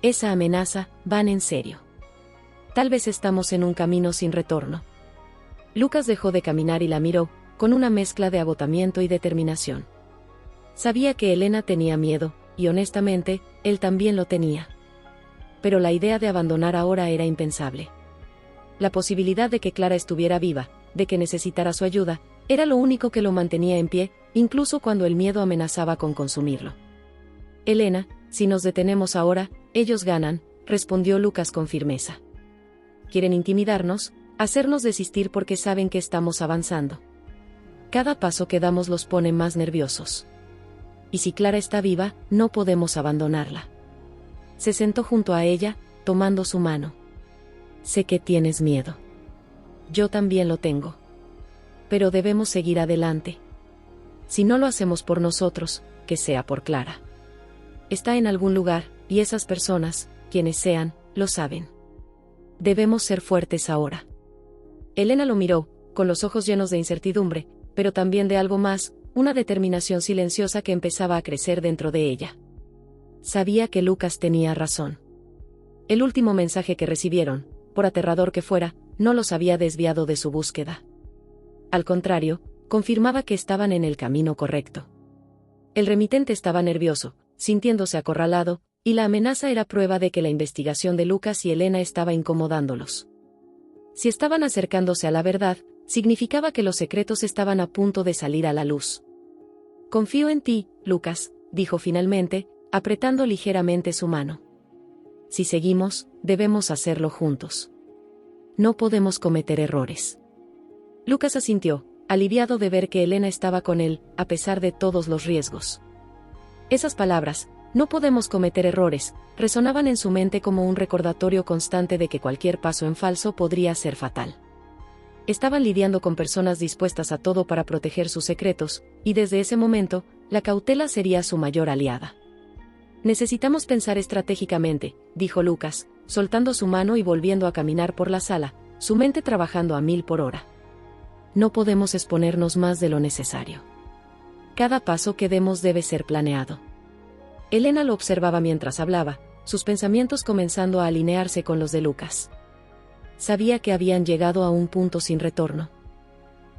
Esa amenaza, van en serio. Tal vez estamos en un camino sin retorno. Lucas dejó de caminar y la miró, con una mezcla de agotamiento y determinación. Sabía que Elena tenía miedo, y honestamente, él también lo tenía. Pero la idea de abandonar ahora era impensable. La posibilidad de que Clara estuviera viva, de que necesitara su ayuda, era lo único que lo mantenía en pie, incluso cuando el miedo amenazaba con consumirlo. Elena, si nos detenemos ahora, ellos ganan, respondió Lucas con firmeza. Quieren intimidarnos, hacernos desistir porque saben que estamos avanzando. Cada paso que damos los pone más nerviosos. Y si Clara está viva, no podemos abandonarla. Se sentó junto a ella, tomando su mano. Sé que tienes miedo. Yo también lo tengo. Pero debemos seguir adelante. Si no lo hacemos por nosotros, que sea por Clara. Está en algún lugar, y esas personas, quienes sean, lo saben. Debemos ser fuertes ahora. Elena lo miró, con los ojos llenos de incertidumbre, pero también de algo más, una determinación silenciosa que empezaba a crecer dentro de ella. Sabía que Lucas tenía razón. El último mensaje que recibieron, por aterrador que fuera, no los había desviado de su búsqueda. Al contrario, confirmaba que estaban en el camino correcto. El remitente estaba nervioso, sintiéndose acorralado, y la amenaza era prueba de que la investigación de Lucas y Elena estaba incomodándolos. Si estaban acercándose a la verdad, significaba que los secretos estaban a punto de salir a la luz. Confío en ti, Lucas, dijo finalmente, apretando ligeramente su mano. Si seguimos, debemos hacerlo juntos. No podemos cometer errores. Lucas asintió, aliviado de ver que Elena estaba con él, a pesar de todos los riesgos. Esas palabras, no podemos cometer errores, resonaban en su mente como un recordatorio constante de que cualquier paso en falso podría ser fatal. Estaban lidiando con personas dispuestas a todo para proteger sus secretos, y desde ese momento, la cautela sería su mayor aliada. Necesitamos pensar estratégicamente, dijo Lucas, soltando su mano y volviendo a caminar por la sala, su mente trabajando a 1000 por hora. No podemos exponernos más de lo necesario. Cada paso que demos debe ser planeado. Elena lo observaba mientras hablaba, sus pensamientos comenzando a alinearse con los de Lucas. Sabía que habían llegado a un punto sin retorno.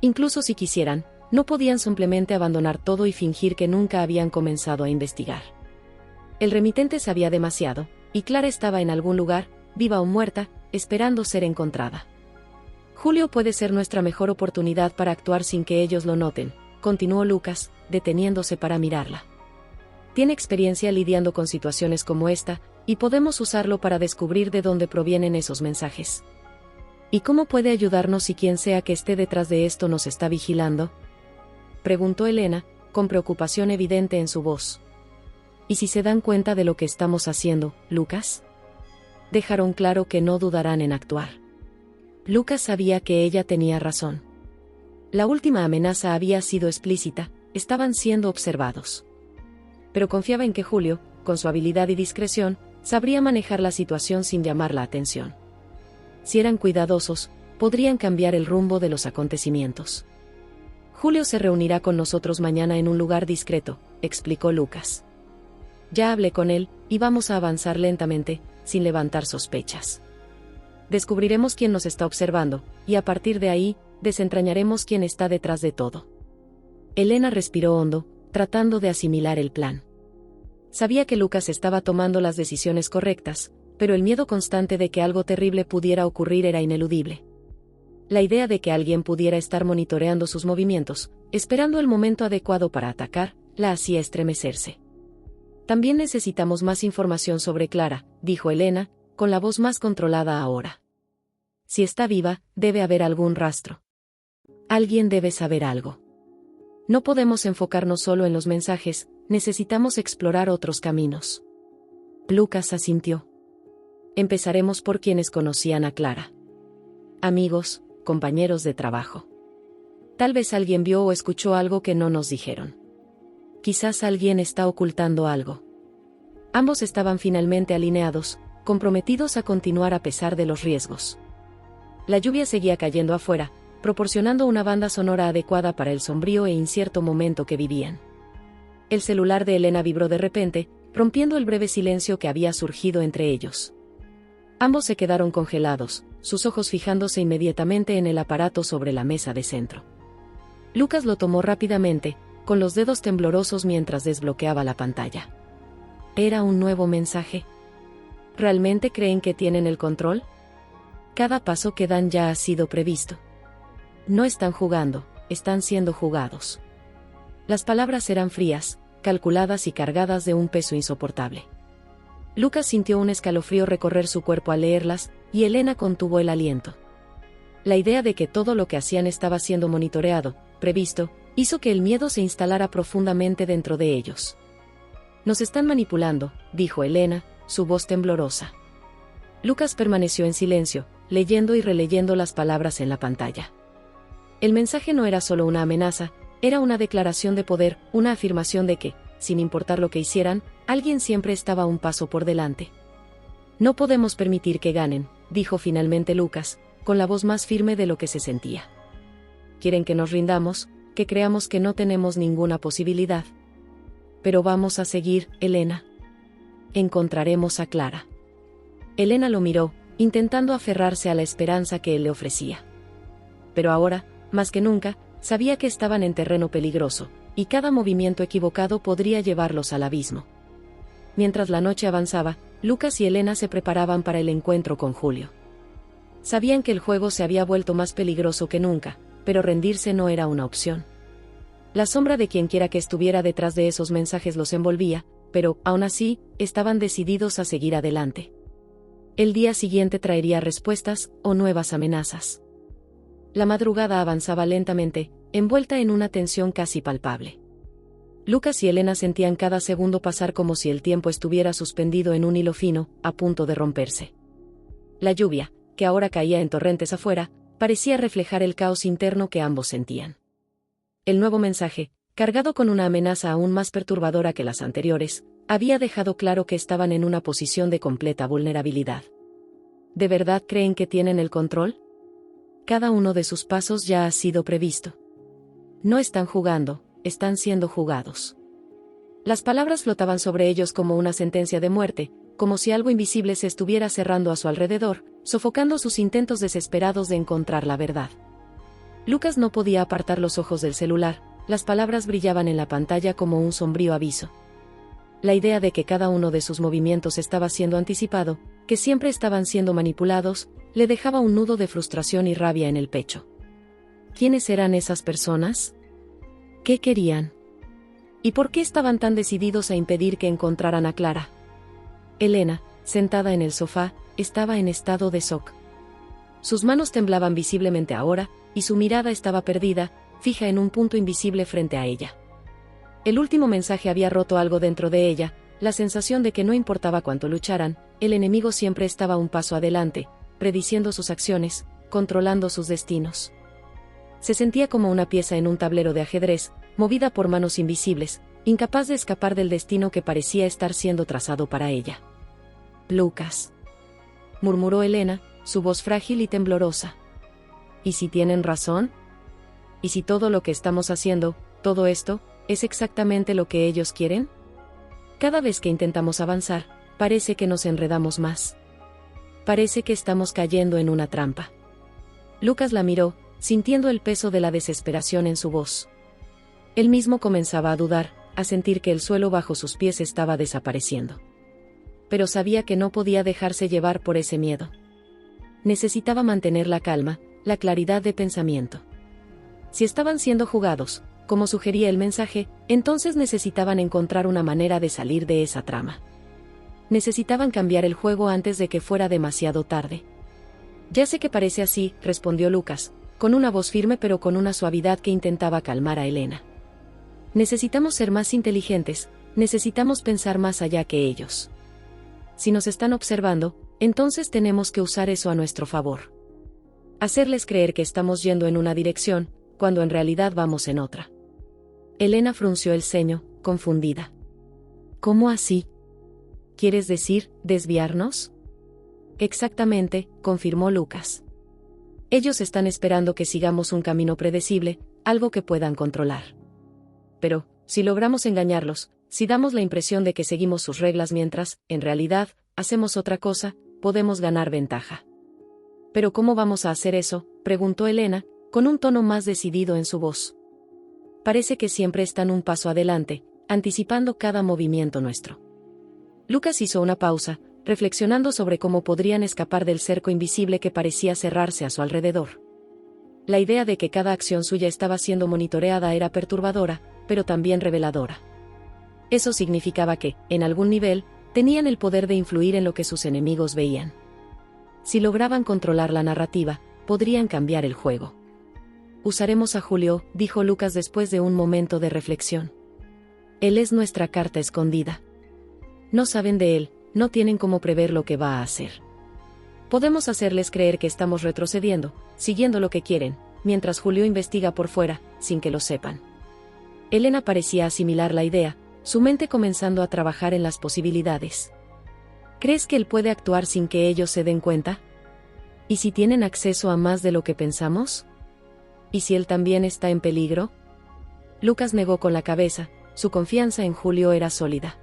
Incluso si quisieran, No podían simplemente abandonar todo y fingir que nunca habían comenzado a investigar. El remitente sabía demasiado, y Clara estaba en algún lugar, viva o muerta, esperando ser encontrada. Julio puede ser nuestra mejor oportunidad para actuar sin que ellos lo noten, continuó Lucas, deteniéndose para mirarla. Tiene experiencia lidiando con situaciones como esta, y podemos usarlo para descubrir de dónde provienen esos mensajes. ¿Y cómo puede ayudarnos si quien sea que esté detrás de esto nos está vigilando?, preguntó Elena, con preocupación evidente en su voz. ¿Y si se dan cuenta de lo que estamos haciendo, Lucas? Dejaron claro que no dudarán en actuar. Lucas sabía que ella tenía razón. La última amenaza había sido explícita, estaban siendo observados. Pero confiaba en que Julio, con su habilidad y discreción, sabría manejar la situación sin llamar la atención. Si eran cuidadosos, podrían cambiar el rumbo de los acontecimientos. Julio se reunirá con nosotros mañana en un lugar discreto, explicó Lucas. Ya hablé con él, y vamos a avanzar lentamente, sin levantar sospechas. Descubriremos quién nos está observando, y a partir de ahí, desentrañaremos quién está detrás de todo. Elena respiró hondo, tratando de asimilar el plan. Sabía que Lucas estaba tomando las decisiones correctas, pero el miedo constante de que algo terrible pudiera ocurrir era ineludible. La idea de que alguien pudiera estar monitoreando sus movimientos, esperando el momento adecuado para atacar, la hacía estremecerse. También necesitamos más información sobre Clara, dijo Elena, con la voz más controlada ahora. Si está viva, debe haber algún rastro. Alguien debe saber algo. No podemos enfocarnos solo en los mensajes, necesitamos explorar otros caminos. Lucas asintió. Empezaremos por quienes conocían a Clara. Amigos, compañeros de trabajo. Tal vez alguien vio o escuchó algo que no nos dijeron. Quizás alguien está ocultando algo. Ambos estaban finalmente alineados, comprometidos a continuar a pesar de los riesgos. La lluvia seguía cayendo afuera, proporcionando una banda sonora adecuada para el sombrío e incierto momento que vivían. El celular de Elena vibró de repente, rompiendo el breve silencio que había surgido entre ellos. Ambos se quedaron congelados, sus ojos fijándose inmediatamente en el aparato sobre la mesa de centro. Lucas lo tomó rápidamente, con los dedos temblorosos mientras desbloqueaba la pantalla. ¿Era un nuevo mensaje? ¿Realmente creen que tienen el control? Cada paso que dan ya ha sido previsto. No están jugando, están siendo jugados. Las palabras eran frías, calculadas y cargadas de un peso insoportable. Lucas sintió un escalofrío recorrer su cuerpo al leerlas, y Elena contuvo el aliento. La idea de que todo lo que hacían estaba siendo monitoreado, previsto, hizo que el miedo se instalara profundamente dentro de ellos. Nos están manipulando, dijo Elena, su voz temblorosa. Lucas permaneció en silencio, leyendo y releyendo las palabras en la pantalla. El mensaje no era solo una amenaza, era una declaración de poder, una afirmación de que, sin importar lo que hicieran, alguien siempre estaba un paso por delante. No podemos permitir que ganen, dijo finalmente Lucas, con la voz más firme de lo que se sentía. ¿Quieren que nos rindamos, que creamos que no tenemos ninguna posibilidad? Pero vamos a seguir, Elena. Encontraremos a Clara. Elena lo miró, intentando aferrarse a la esperanza que él le ofrecía. Pero ahora, más que nunca, sabía que estaban en terreno peligroso, y cada movimiento equivocado podría llevarlos al abismo. Mientras la noche avanzaba, Lucas y Elena se preparaban para el encuentro con Julio. Sabían que el juego se había vuelto más peligroso que nunca, pero rendirse no era una opción. La sombra de quienquiera que estuviera detrás de esos mensajes los envolvía, pero, aún así, estaban decididos a seguir adelante. El día siguiente traería respuestas, o nuevas amenazas. La madrugada avanzaba lentamente, envuelta en una tensión casi palpable. Lucas y Elena sentían cada segundo pasar como si el tiempo estuviera suspendido en un hilo fino, a punto de romperse. La lluvia, que ahora caía en torrentes afuera, parecía reflejar el caos interno que ambos sentían. El nuevo mensaje, cargado con una amenaza aún más perturbadora que las anteriores, había dejado claro que estaban en una posición de completa vulnerabilidad. ¿De verdad creen que tienen el control? Cada uno de sus pasos ya ha sido previsto. No están jugando, están siendo jugados. Las palabras flotaban sobre ellos como una sentencia de muerte, como si algo invisible se estuviera cerrando a su alrededor, sofocando sus intentos desesperados de encontrar la verdad. Lucas no podía apartar los ojos del celular, las palabras brillaban en la pantalla como un sombrío aviso. La idea de que cada uno de sus movimientos estaba siendo anticipado, que siempre estaban siendo manipulados, le dejaba un nudo de frustración y rabia en el pecho. ¿Quiénes eran esas personas? ¿Qué querían? ¿Y por qué estaban tan decididos a impedir que encontraran a Clara? Elena, sentada en el sofá, estaba en estado de shock. Sus manos temblaban visiblemente ahora, y su mirada estaba perdida, fija en un punto invisible frente a ella. El último mensaje había roto algo dentro de ella, la sensación de que no importaba cuánto lucharan, el enemigo siempre estaba un paso adelante, prediciendo sus acciones, controlando sus destinos. Se sentía como una pieza en un tablero de ajedrez, movida por manos invisibles, incapaz de escapar del destino que parecía estar siendo trazado para ella. Lucas, murmuró Elena, su voz frágil y temblorosa. ¿Y si tienen razón? ¿Y si todo lo que estamos haciendo, todo esto, es exactamente lo que ellos quieren? Cada vez que intentamos avanzar, parece que nos enredamos más. Parece que estamos cayendo en una trampa. Lucas la miró, sintiendo el peso de la desesperación en su voz. Él mismo comenzaba a dudar, a sentir que el suelo bajo sus pies estaba desapareciendo. Pero sabía que no podía dejarse llevar por ese miedo. Necesitaba mantener la calma, la claridad de pensamiento. Si estaban siendo jugados, como sugería el mensaje, entonces necesitaban encontrar una manera de salir de esa trama. Necesitaban cambiar el juego antes de que fuera demasiado tarde. Ya sé que parece así, respondió Lucas, con una voz firme pero con una suavidad que intentaba calmar a Elena. Necesitamos ser más inteligentes, necesitamos pensar más allá que ellos. Si nos están observando, entonces tenemos que usar eso a nuestro favor. Hacerles creer que estamos yendo en una dirección, cuando en realidad vamos en otra. Elena frunció el ceño, confundida. ¿Cómo así? ¿Quieres decir, desviarnos? Exactamente, confirmó Lucas. Ellos están esperando que sigamos un camino predecible, algo que puedan controlar. Pero, si logramos engañarlos, si damos la impresión de que seguimos sus reglas mientras, en realidad, hacemos otra cosa, podemos ganar ventaja. ¿Pero cómo vamos a hacer eso?, preguntó Elena, con un tono más decidido en su voz. Parece que siempre están un paso adelante, anticipando cada movimiento nuestro. Lucas hizo una pausa, reflexionando sobre cómo podrían escapar del cerco invisible que parecía cerrarse a su alrededor. La idea de que cada acción suya estaba siendo monitoreada era perturbadora, pero también reveladora. Eso significaba que, en algún nivel, tenían el poder de influir en lo que sus enemigos veían. Si lograban controlar la narrativa, podrían cambiar el juego. Usaremos a Julio, dijo Lucas después de un momento de reflexión. Él es nuestra carta escondida. No saben de él, no tienen cómo prever lo que va a hacer. Podemos hacerles creer que estamos retrocediendo, siguiendo lo que quieren, mientras Julio investiga por fuera, sin que lo sepan. Elena parecía asimilar la idea, su mente comenzando a trabajar en las posibilidades. ¿Crees que él puede actuar sin que ellos se den cuenta? ¿Y si tienen acceso a más de lo que pensamos? ¿Y si él también está en peligro? Lucas negó con la cabeza, su confianza en Julio era sólida.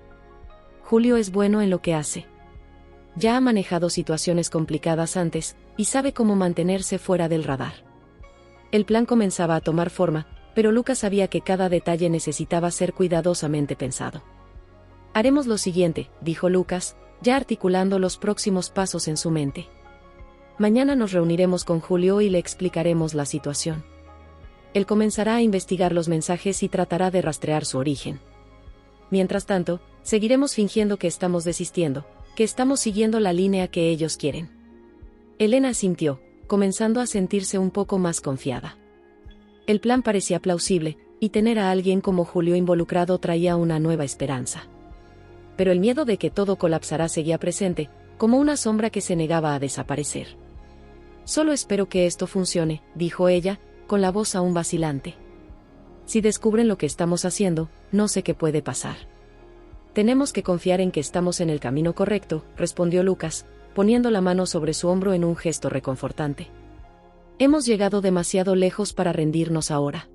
Julio es bueno en lo que hace. Ya ha manejado situaciones complicadas antes, y sabe cómo mantenerse fuera del radar. El plan comenzaba a tomar forma, pero Lucas sabía que cada detalle necesitaba ser cuidadosamente pensado. Haremos lo siguiente, dijo Lucas, ya articulando los próximos pasos en su mente. Mañana nos reuniremos con Julio y le explicaremos la situación. Él comenzará a investigar los mensajes y tratará de rastrear su origen. Mientras tanto, seguiremos fingiendo que estamos desistiendo, que estamos siguiendo la línea que ellos quieren. Elena asintió, comenzando a sentirse un poco más confiada. El plan parecía plausible, y tener a alguien como Julio involucrado traía una nueva esperanza. Pero el miedo de que todo colapsará seguía presente, como una sombra que se negaba a desaparecer. Solo espero que esto funcione, dijo ella, con la voz aún vacilante. Si descubren lo que estamos haciendo, no sé qué puede pasar. Tenemos que confiar en que estamos en el camino correcto, respondió Lucas, poniendo la mano sobre su hombro en un gesto reconfortante. Hemos llegado demasiado lejos para rendirnos ahora.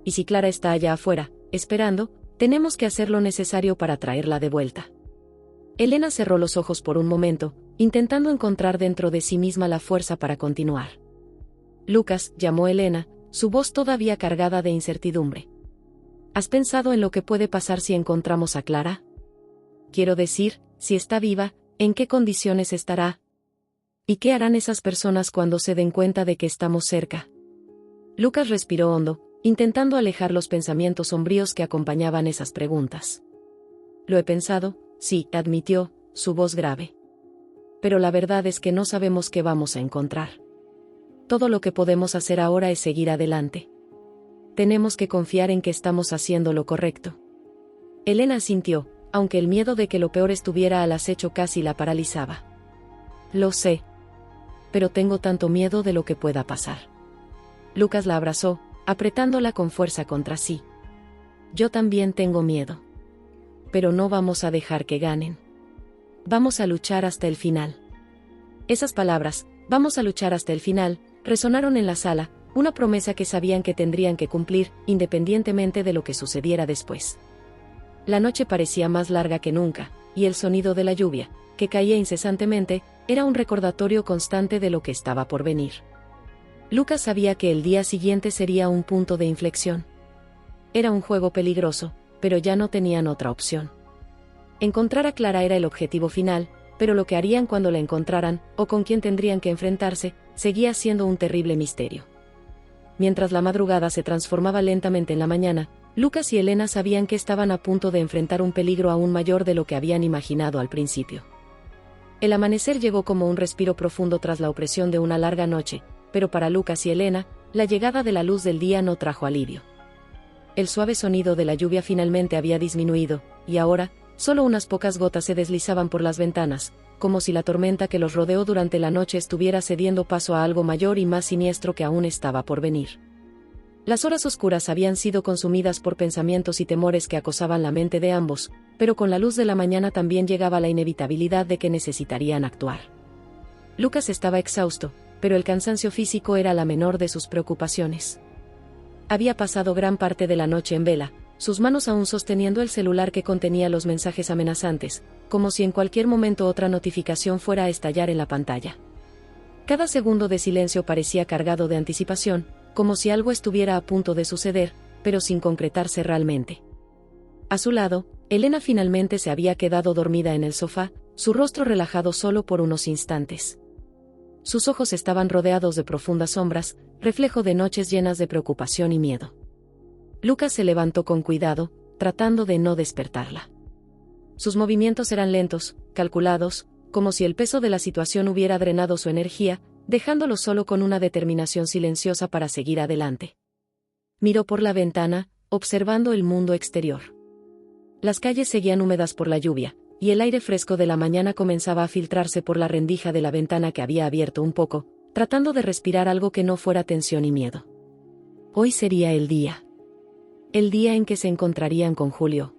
Y si Clara está allá afuera, esperando, tenemos que hacer lo necesario para traerla de vuelta. Elena cerró los ojos por un momento, intentando encontrar dentro de sí misma la fuerza para continuar. Lucas, llamó Elena, su voz todavía cargada de incertidumbre. ¿Has pensado en lo que puede pasar si encontramos a Clara? Quiero decir, si está viva, ¿en qué condiciones estará? ¿Y qué harán esas personas cuando se den cuenta de que estamos cerca? Lucas respiró hondo, intentando alejar los pensamientos sombríos que acompañaban esas preguntas. Lo he pensado, sí, admitió, su voz grave. Pero la verdad es que no sabemos qué vamos a encontrar. Todo lo que podemos hacer ahora es seguir adelante. Tenemos que confiar en que estamos haciendo lo correcto. Elena asintió, aunque el miedo de que lo peor estuviera al acecho casi la paralizaba. Lo sé. Pero tengo tanto miedo de lo que pueda pasar. Lucas la abrazó, apretándola con fuerza contra sí. Yo también tengo miedo. Pero no vamos a dejar que ganen. Vamos a luchar hasta el final. Esas palabras, vamos a luchar hasta el final, resonaron en la sala, una promesa que sabían que tendrían que cumplir, independientemente de lo que sucediera después. La noche parecía más larga que nunca, y el sonido de la lluvia, que caía incesantemente, era un recordatorio constante de lo que estaba por venir. Lucas sabía que el día siguiente sería un punto de inflexión. Era un juego peligroso, pero ya no tenían otra opción. Encontrar a Clara era el objetivo final, pero lo que harían cuando la encontraran, o con quién tendrían que enfrentarse, seguía siendo un terrible misterio. Mientras la madrugada se transformaba lentamente en la mañana, Lucas y Elena sabían que estaban a punto de enfrentar un peligro aún mayor de lo que habían imaginado al principio. El amanecer llegó como un respiro profundo tras la opresión de una larga noche, pero para Lucas y Elena, la llegada de la luz del día no trajo alivio. El suave sonido de la lluvia finalmente había disminuido, y ahora, solo unas pocas gotas se deslizaban por las ventanas, como si la tormenta que los rodeó durante la noche estuviera cediendo paso a algo mayor y más siniestro que aún estaba por venir. Las horas oscuras habían sido consumidas por pensamientos y temores que acosaban la mente de ambos, pero con la luz de la mañana también llegaba la inevitabilidad de que necesitarían actuar. Lucas estaba exhausto, pero el cansancio físico era la menor de sus preocupaciones. Había pasado gran parte de la noche en vela, sus manos aún sosteniendo el celular que contenía los mensajes amenazantes, como si en cualquier momento otra notificación fuera a estallar en la pantalla. Cada segundo de silencio parecía cargado de anticipación, como si algo estuviera a punto de suceder, pero sin concretarse realmente. A su lado, Elena finalmente se había quedado dormida en el sofá, su rostro relajado solo por unos instantes. Sus ojos estaban rodeados de profundas sombras, reflejo de noches llenas de preocupación y miedo. Lucas se levantó con cuidado, tratando de no despertarla. Sus movimientos eran lentos, calculados, como si el peso de la situación hubiera drenado su energía, dejándolo solo con una determinación silenciosa para seguir adelante. Miró por la ventana, observando el mundo exterior. Las calles seguían húmedas por la lluvia, y el aire fresco de la mañana comenzaba a filtrarse por la rendija de la ventana que había abierto un poco, tratando de respirar algo que no fuera tensión y miedo. Hoy sería el día. El día en que se encontrarían con Julio.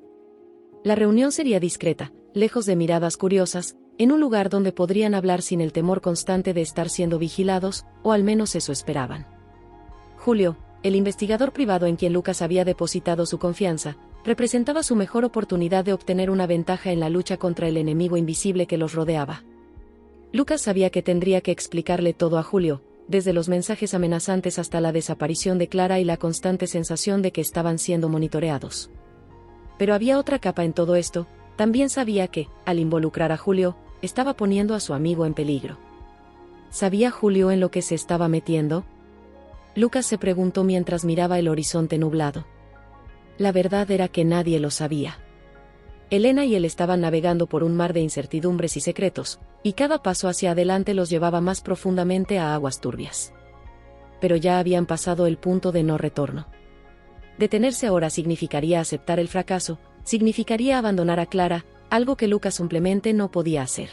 La reunión sería discreta, lejos de miradas curiosas, en un lugar donde podrían hablar sin el temor constante de estar siendo vigilados, o al menos eso esperaban. Julio, el investigador privado en quien Lucas había depositado su confianza, representaba su mejor oportunidad de obtener una ventaja en la lucha contra el enemigo invisible que los rodeaba. Lucas sabía que tendría que explicarle todo a Julio, desde los mensajes amenazantes hasta la desaparición de Clara y la constante sensación de que estaban siendo monitoreados. Pero había otra capa en todo esto, también sabía que, al involucrar a Julio, estaba poniendo a su amigo en peligro. ¿Sabía Julio en lo que se estaba metiendo? Lucas se preguntó mientras miraba el horizonte nublado. La verdad era que nadie lo sabía. Elena y él estaban navegando por un mar de incertidumbres y secretos, y cada paso hacia adelante los llevaba más profundamente a aguas turbias. Pero ya habían pasado el punto de no retorno. Detenerse ahora significaría aceptar el fracaso, significaría abandonar a Clara, algo que Lucas simplemente no podía hacer.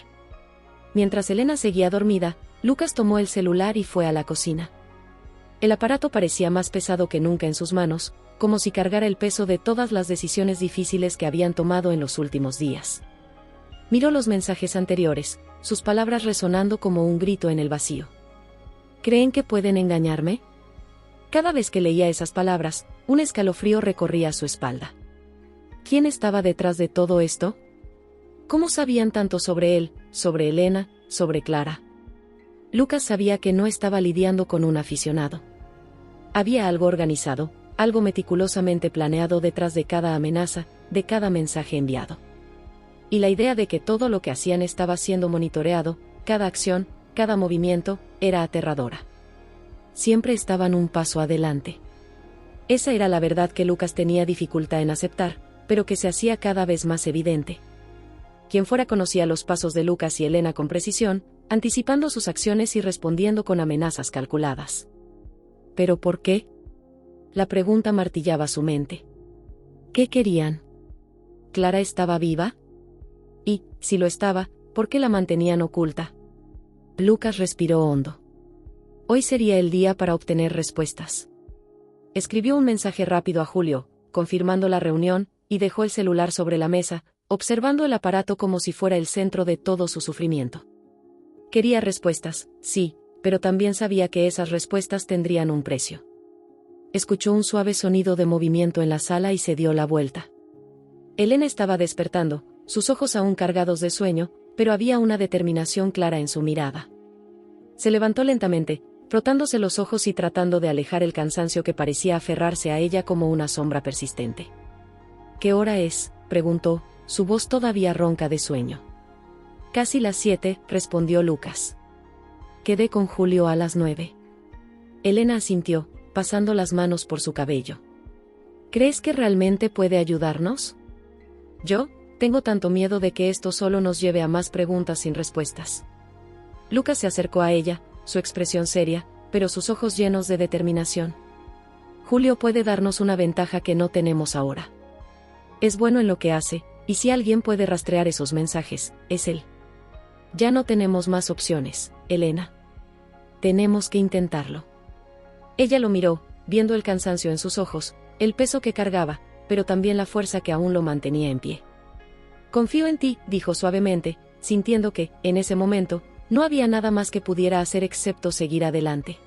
Mientras Elena seguía dormida, Lucas tomó el celular y fue a la cocina. El aparato parecía más pesado que nunca en sus manos, como si cargara el peso de todas las decisiones difíciles que habían tomado en los últimos días. Miró los mensajes anteriores, sus palabras resonando como un grito en el vacío. ¿Creen que pueden engañarme? Cada vez que leía esas palabras, un escalofrío recorría su espalda. ¿Quién estaba detrás de todo esto? ¿Cómo sabían tanto sobre él, sobre Elena, sobre Clara? Lucas sabía que no estaba lidiando con un aficionado. Había algo organizado, algo meticulosamente planeado detrás de cada amenaza, de cada mensaje enviado. Y la idea de que todo lo que hacían estaba siendo monitoreado, cada acción, cada movimiento, era aterradora. Siempre estaban un paso adelante. Esa era la verdad que Lucas tenía dificultad en aceptar, pero que se hacía cada vez más evidente. Quien fuera conocía los pasos de Lucas y Elena con precisión, anticipando sus acciones y respondiendo con amenazas calculadas. ¿Pero por qué? La pregunta martillaba su mente. ¿Qué querían? ¿Clara estaba viva? Y, si lo estaba, ¿por qué la mantenían oculta? Lucas respiró hondo. Hoy sería el día para obtener respuestas. Escribió un mensaje rápido a Julio, confirmando la reunión, y dejó el celular sobre la mesa, observando el aparato como si fuera el centro de todo su sufrimiento. Quería respuestas, sí, pero también sabía que esas respuestas tendrían un precio. Escuchó un suave sonido de movimiento en la sala y se dio la vuelta. Elena estaba despertando, sus ojos aún cargados de sueño, pero había una determinación clara en su mirada. Se levantó lentamente, frotándose los ojos y tratando de alejar el cansancio que parecía aferrarse a ella como una sombra persistente. ¿Qué hora es?, preguntó, su voz todavía ronca de sueño. Casi las 7, respondió Lucas. Quedé con Julio a las 9. Elena asintió, pasando las manos por su cabello. ¿Crees que realmente puede ayudarnos? Yo, tengo tanto miedo de que esto solo nos lleve a más preguntas sin respuestas. Lucas se acercó a ella, su expresión seria, pero sus ojos llenos de determinación. Julio puede darnos una ventaja que no tenemos ahora. Es bueno en lo que hace, y si alguien puede rastrear esos mensajes, es él. Ya no tenemos más opciones, Elena. Tenemos que intentarlo. Ella lo miró, viendo el cansancio en sus ojos, el peso que cargaba, pero también la fuerza que aún lo mantenía en pie. Confío en ti, dijo suavemente, sintiendo que, en ese momento, no había nada más que pudiera hacer excepto seguir adelante.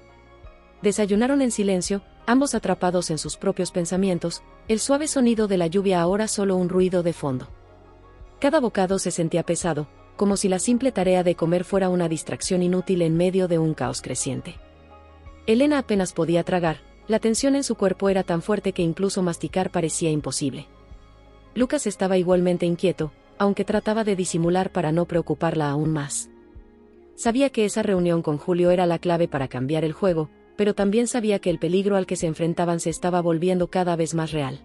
Desayunaron en silencio, ambos atrapados en sus propios pensamientos, el suave sonido de la lluvia ahora solo un ruido de fondo. Cada bocado se sentía pesado, como si la simple tarea de comer fuera una distracción inútil en medio de un caos creciente. Elena apenas podía tragar, la tensión en su cuerpo era tan fuerte que incluso masticar parecía imposible. Lucas estaba igualmente inquieto, aunque trataba de disimular para no preocuparla aún más. Sabía que esa reunión con Julio era la clave para cambiar el juego, pero también sabía que el peligro al que se enfrentaban se estaba volviendo cada vez más real.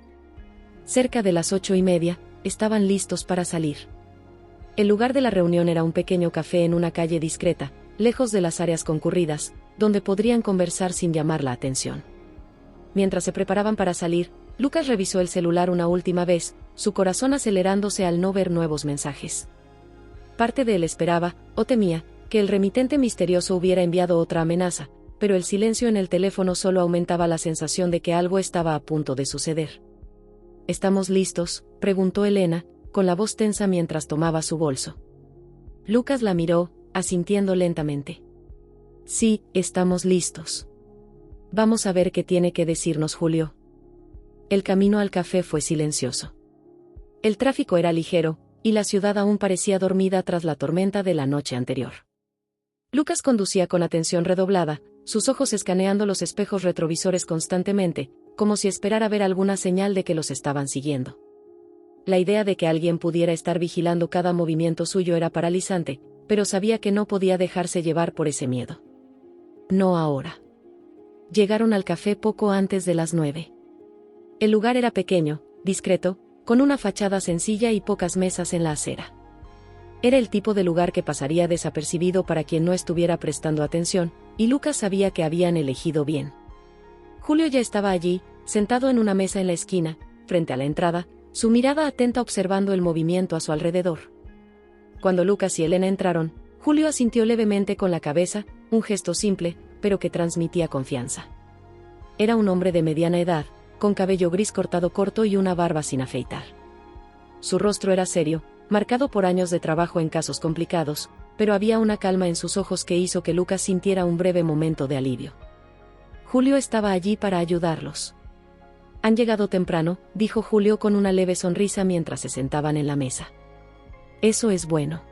Cerca de las 8:30, estaban listos para salir. El lugar de la reunión era un pequeño café en una calle discreta, lejos de las áreas concurridas, donde podrían conversar sin llamar la atención. Mientras se preparaban para salir, Lucas revisó el celular una última vez, su corazón acelerándose al no ver nuevos mensajes. Parte de él esperaba, o temía, que el remitente misterioso hubiera enviado otra amenaza, pero el silencio en el teléfono solo aumentaba la sensación de que algo estaba a punto de suceder. ¿Estamos listos?, preguntó Elena, con la voz tensa mientras tomaba su bolso. Lucas la miró, asintiendo lentamente. Sí, estamos listos. Vamos a ver qué tiene que decirnos Julio. El camino al café fue silencioso. El tráfico era ligero, y la ciudad aún parecía dormida tras la tormenta de la noche anterior. Lucas conducía con atención redoblada, sus ojos escaneando los espejos retrovisores constantemente, como si esperara ver alguna señal de que los estaban siguiendo. La idea de que alguien pudiera estar vigilando cada movimiento suyo era paralizante, pero sabía que no podía dejarse llevar por ese miedo. No ahora. Llegaron al café poco antes de las 9. El lugar era pequeño, discreto, con una fachada sencilla y pocas mesas en la acera. Era el tipo de lugar que pasaría desapercibido para quien no estuviera prestando atención, y Lucas sabía que habían elegido bien. Julio ya estaba allí, sentado en una mesa en la esquina, frente a la entrada, su mirada atenta observando el movimiento a su alrededor. Cuando Lucas y Elena entraron, Julio asintió levemente con la cabeza, un gesto simple, pero que transmitía confianza. Era un hombre de mediana edad, con cabello gris cortado corto y una barba sin afeitar. Su rostro era serio, marcado por años de trabajo en casos complicados, pero había una calma en sus ojos que hizo que Lucas sintiera un breve momento de alivio. Julio estaba allí para ayudarlos. Han llegado temprano, dijo Julio con una leve sonrisa mientras se sentaban en la mesa. Eso es bueno.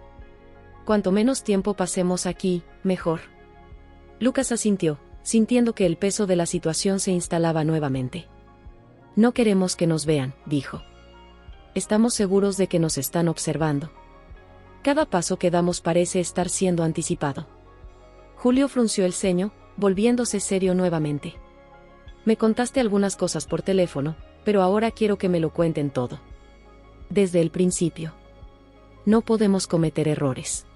Cuanto menos tiempo pasemos aquí, mejor. Lucas asintió, sintiendo que el peso de la situación se instalaba nuevamente. No queremos que nos vean, dijo. Estamos seguros de que nos están observando. Cada paso que damos parece estar siendo anticipado. Julio frunció el ceño, volviéndose serio nuevamente. Me contaste algunas cosas por teléfono, pero ahora quiero que me lo cuenten todo. Desde el principio. No podemos cometer errores.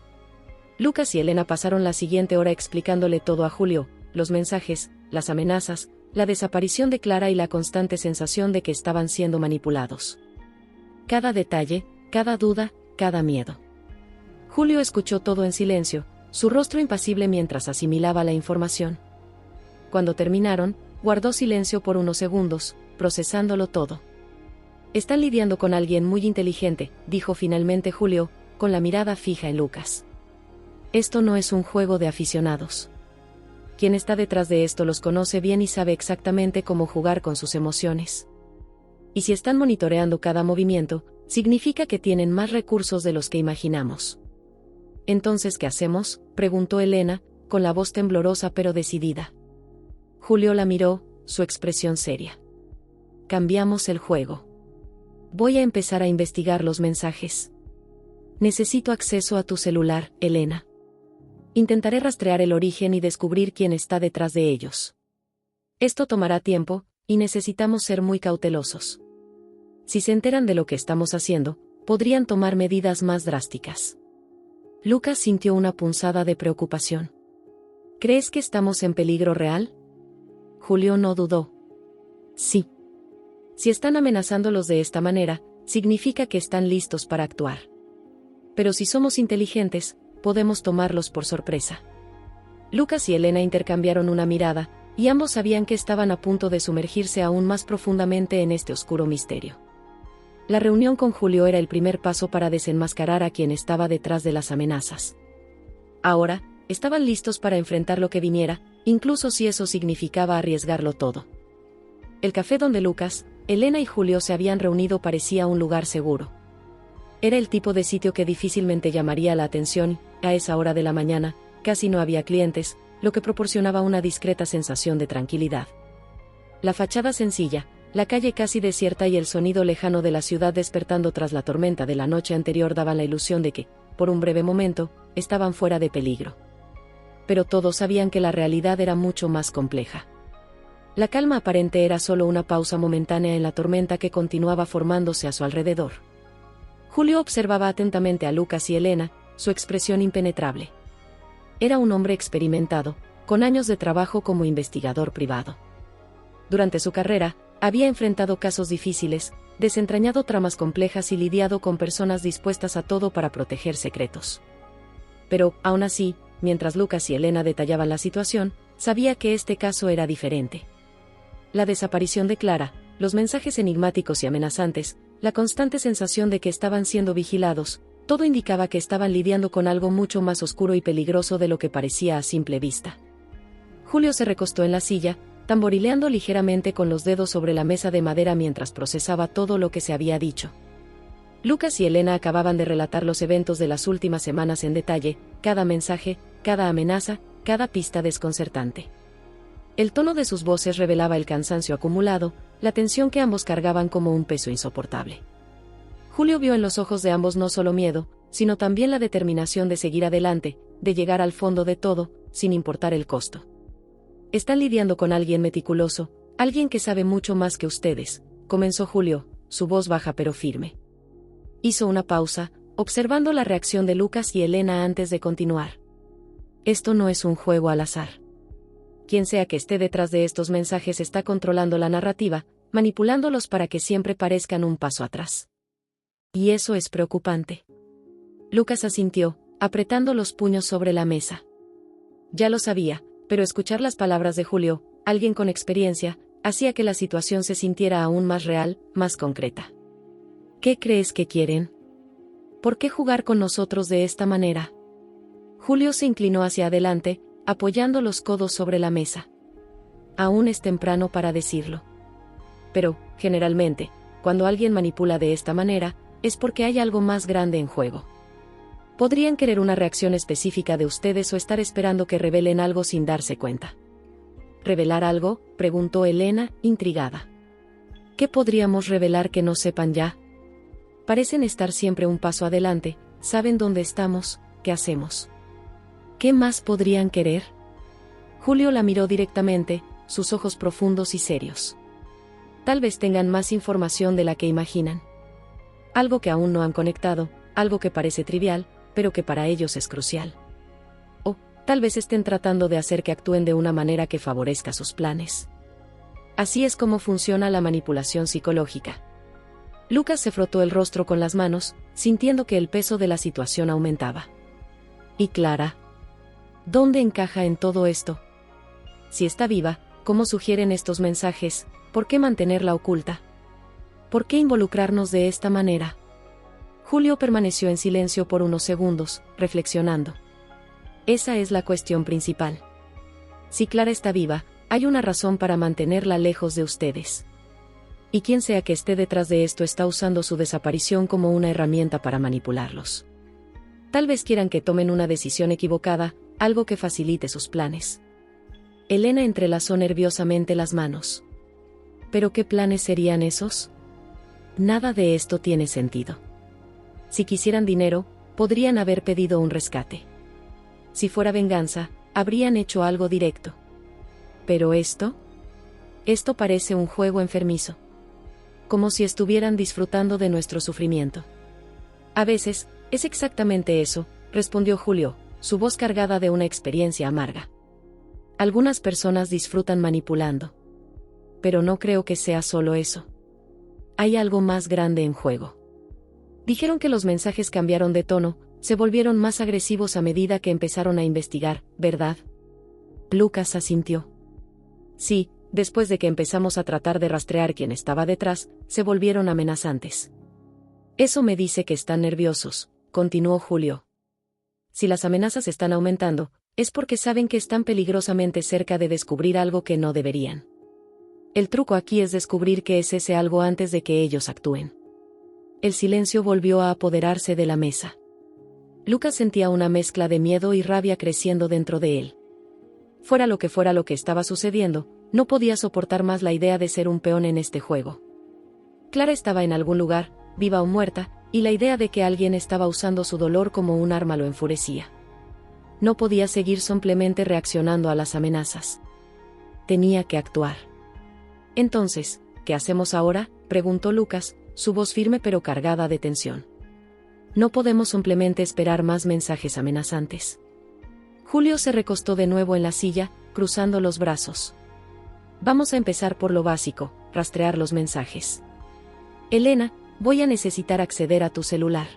Lucas y Elena pasaron la siguiente hora explicándole todo a Julio, los mensajes, las amenazas, la desaparición de Clara y la constante sensación de que estaban siendo manipulados. Cada detalle, cada duda, cada miedo. Julio escuchó todo en silencio, su rostro impasible mientras asimilaba la información. Cuando terminaron, guardó silencio por unos segundos, procesándolo todo. Están lidiando con alguien muy inteligente, dijo finalmente Julio, con la mirada fija en Lucas. Esto no es un juego de aficionados. Quien está detrás de esto los conoce bien y sabe exactamente cómo jugar con sus emociones. Y si están monitoreando cada movimiento, significa que tienen más recursos de los que imaginamos. ¿Entonces qué hacemos?, preguntó Elena, con la voz temblorosa pero decidida. Julio la miró, su expresión seria. Cambiamos el juego. Voy a empezar a investigar los mensajes. Necesito acceso a tu celular, Elena. Intentaré rastrear el origen y descubrir quién está detrás de ellos. Esto tomará tiempo, y necesitamos ser muy cautelosos. Si se enteran de lo que estamos haciendo, podrían tomar medidas más drásticas. Lucas sintió una punzada de preocupación. ¿Crees que estamos en peligro real? Julio no dudó. Sí. Si están amenazándolos de esta manera, significa que están listos para actuar. Pero si somos inteligentes, podemos tomarlos por sorpresa. Lucas y Elena intercambiaron una mirada, y ambos sabían que estaban a punto de sumergirse aún más profundamente en este oscuro misterio. La reunión con Julio era el primer paso para desenmascarar a quien estaba detrás de las amenazas. Ahora, estaban listos para enfrentar lo que viniera, incluso si eso significaba arriesgarlo todo. El café donde Lucas, Elena y Julio se habían reunido parecía un lugar seguro. Era el tipo de sitio que difícilmente llamaría la atención, a esa hora de la mañana, casi no había clientes, lo que proporcionaba una discreta sensación de tranquilidad. La fachada sencilla, la calle casi desierta y el sonido lejano de la ciudad despertando tras la tormenta de la noche anterior daban la ilusión de que, por un breve momento, estaban fuera de peligro. Pero todos sabían que la realidad era mucho más compleja. La calma aparente era solo una pausa momentánea en la tormenta que continuaba formándose a su alrededor. Julio observaba atentamente a Lucas y Elena, su expresión impenetrable. Era un hombre experimentado, con años de trabajo como investigador privado. Durante su carrera, había enfrentado casos difíciles, desentrañado tramas complejas y lidiado con personas dispuestas a todo para proteger secretos. Pero, aún así, mientras Lucas y Elena detallaban la situación, sabía que este caso era diferente. La desaparición de Clara, los mensajes enigmáticos y amenazantes, la constante sensación de que estaban siendo vigilados, todo indicaba que estaban lidiando con algo mucho más oscuro y peligroso de lo que parecía a simple vista. Julio se recostó en la silla, tamborileando ligeramente con los dedos sobre la mesa de madera mientras procesaba todo lo que se había dicho. Lucas y Elena acababan de relatar los eventos de las últimas semanas en detalle, cada mensaje, cada amenaza, cada pista desconcertante. El tono de sus voces revelaba el cansancio acumulado, la tensión que ambos cargaban como un peso insoportable. Julio vio en los ojos de ambos no solo miedo, sino también la determinación de seguir adelante, de llegar al fondo de todo, sin importar el costo. Están lidiando con alguien meticuloso, alguien que sabe mucho más que ustedes, comenzó Julio, su voz baja pero firme. Hizo una pausa, observando la reacción de Lucas y Elena antes de continuar. Esto no es un juego al azar. Quien sea que esté detrás de estos mensajes está controlando la narrativa, manipulándolos para que siempre parezcan un paso atrás. Y eso es preocupante. Lucas asintió, apretando los puños sobre la mesa. Ya lo sabía, pero escuchar las palabras de Julio, alguien con experiencia, hacía que la situación se sintiera aún más real, más concreta. ¿Qué crees que quieren? ¿Por qué jugar con nosotros de esta manera? Julio se inclinó hacia adelante, apoyando los codos sobre la mesa. Aún es temprano para decirlo. Pero, generalmente, cuando alguien manipula de esta manera, es porque hay algo más grande en juego. Podrían querer una reacción específica de ustedes o estar esperando que revelen algo sin darse cuenta. ¿Revelar algo?, preguntó Elena, intrigada. ¿Qué podríamos revelar que no sepan ya? Parecen estar siempre un paso adelante, saben dónde estamos, qué hacemos. ¿Qué más podrían querer? Julio la miró directamente, sus ojos profundos y serios. Tal vez tengan más información de la que imaginan. Algo que aún no han conectado, algo que parece trivial, pero que para ellos es crucial. O, tal vez estén tratando de hacer que actúen de una manera que favorezca sus planes. Así es como funciona la manipulación psicológica. Lucas se frotó el rostro con las manos, sintiendo que el peso de la situación aumentaba. ¿Y Clara? ¿Dónde encaja en todo esto? Si está viva, ¿cómo sugieren estos mensajes? ¿Por qué mantenerla oculta? ¿Por qué involucrarnos de esta manera? Julio permaneció en silencio por unos segundos, reflexionando. Esa es la cuestión principal. Si Clara está viva, hay una razón para mantenerla lejos de ustedes. Y quien sea que esté detrás de esto está usando su desaparición como una herramienta para manipularlos. Tal vez quieran que tomen una decisión equivocada, algo que facilite sus planes. Elena entrelazó nerviosamente las manos. ¿Pero qué planes serían esos? Nada de esto tiene sentido. Si quisieran dinero, podrían haber pedido un rescate. Si fuera venganza, habrían hecho algo directo. Pero esto parece un juego enfermizo. Como si estuvieran disfrutando de nuestro sufrimiento. A veces, es exactamente eso, respondió Julio, su voz cargada de una experiencia amarga. Algunas personas disfrutan manipulando. Pero no creo que sea solo eso. Hay algo más grande en juego. Dijeron que los mensajes cambiaron de tono, se volvieron más agresivos a medida que empezaron a investigar, ¿verdad? Lucas asintió. Sí, después de que empezamos a tratar de rastrear quién estaba detrás, se volvieron amenazantes. Eso me dice que están nerviosos, continuó Julio. Si las amenazas están aumentando, es porque saben que están peligrosamente cerca de descubrir algo que no deberían. El truco aquí es descubrir qué es ese algo antes de que ellos actúen. El silencio volvió a apoderarse de la mesa. Lucas sentía una mezcla de miedo y rabia creciendo dentro de él. Fuera lo que estaba sucediendo, no podía soportar más la idea de ser un peón en este juego. Clara estaba en algún lugar, viva o muerta, y la idea de que alguien estaba usando su dolor como un arma lo enfurecía. No podía seguir simplemente reaccionando a las amenazas. Tenía que actuar. Entonces, ¿qué hacemos ahora?, preguntó Lucas, su voz firme pero cargada de tensión. No podemos simplemente esperar más mensajes amenazantes. Julio se recostó de nuevo en la silla, cruzando los brazos. Vamos a empezar por lo básico, rastrear los mensajes. Elena, voy a necesitar acceder a tu celular.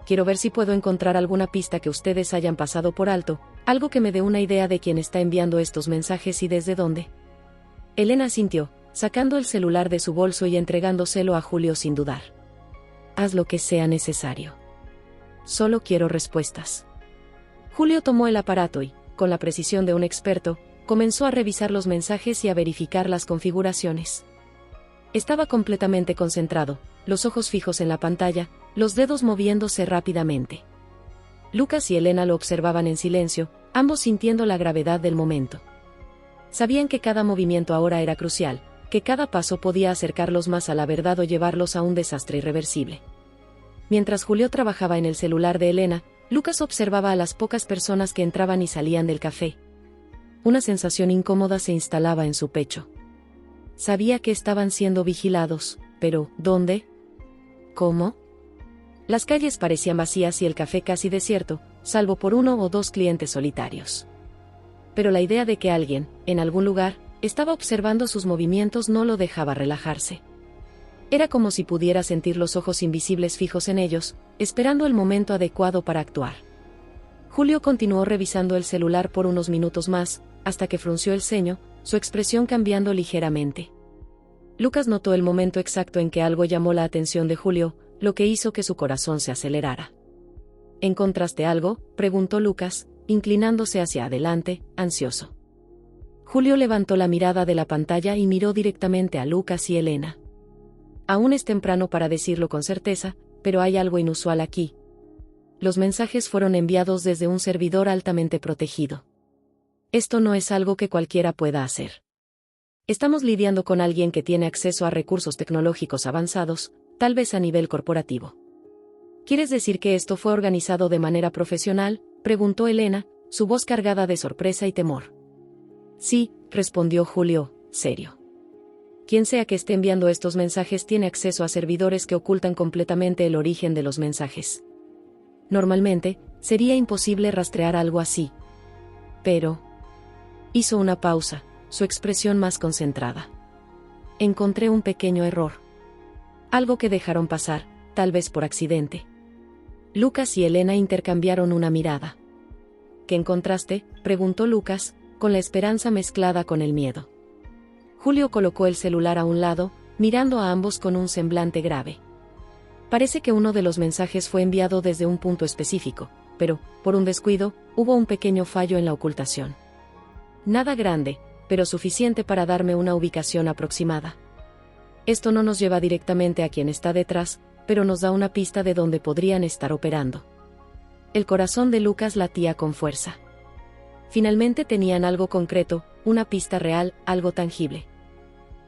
Quiero ver si puedo encontrar alguna pista que ustedes hayan pasado por alto, algo que me dé una idea de quién está enviando estos mensajes y desde dónde. Elena asintió, sacando el celular de su bolso y entregándoselo a Julio sin dudar. Haz lo que sea necesario. Solo quiero respuestas. Julio tomó el aparato y, con la precisión de un experto, comenzó a revisar los mensajes y a verificar las configuraciones. Estaba completamente concentrado, los ojos fijos en la pantalla, los dedos moviéndose rápidamente. Lucas y Elena lo observaban en silencio, ambos sintiendo la gravedad del momento. Sabían que cada movimiento ahora era crucial, que cada paso podía acercarlos más a la verdad o llevarlos a un desastre irreversible. Mientras Julio trabajaba en el celular de Elena, Lucas observaba a las pocas personas que entraban y salían del café. Una sensación incómoda se instalaba en su pecho. Sabía que estaban siendo vigilados, pero ¿dónde? ¿Cómo? Las calles parecían vacías y el café casi desierto, salvo por uno o dos clientes solitarios. Pero la idea de que alguien, en algún lugar, estaba observando sus movimientos no lo dejaba relajarse. Era como si pudiera sentir los ojos invisibles fijos en ellos, esperando el momento adecuado para actuar. Julio continuó revisando el celular por unos minutos más, hasta que frunció el ceño, su expresión cambiando ligeramente. Lucas notó el momento exacto en que algo llamó la atención de Julio, lo que hizo que su corazón se acelerara. ¿Encontraste algo?, preguntó Lucas, inclinándose hacia adelante, ansioso. Julio levantó la mirada de la pantalla y miró directamente a Lucas y Elena. Aún es temprano para decirlo con certeza, pero hay algo inusual aquí. Los mensajes fueron enviados desde un servidor altamente protegido. Esto no es algo que cualquiera pueda hacer. Estamos lidiando con alguien que tiene acceso a recursos tecnológicos avanzados, tal vez a nivel corporativo. ¿Quieres decir que esto fue organizado de manera profesional?, preguntó Elena, su voz cargada de sorpresa y temor. Sí, respondió Julio, serio. Quien sea que esté enviando estos mensajes tiene acceso a servidores que ocultan completamente el origen de los mensajes. Normalmente, sería imposible rastrear algo así. Pero... hizo una pausa, su expresión más concentrada. Encontré un pequeño error. Algo que dejaron pasar, tal vez por accidente. Lucas y Elena intercambiaron una mirada. ¿Qué encontraste?, preguntó Lucas, con la esperanza mezclada con el miedo. Julio colocó el celular a un lado, mirando a ambos con un semblante grave. Parece que uno de los mensajes fue enviado desde un punto específico, pero, por un descuido, hubo un pequeño fallo en la ocultación. Nada grande, pero suficiente para darme una ubicación aproximada. Esto no nos lleva directamente a quien está detrás, pero nos da una pista de dónde podrían estar operando. El corazón de Lucas latía con fuerza. Finalmente tenían algo concreto, una pista real, algo tangible.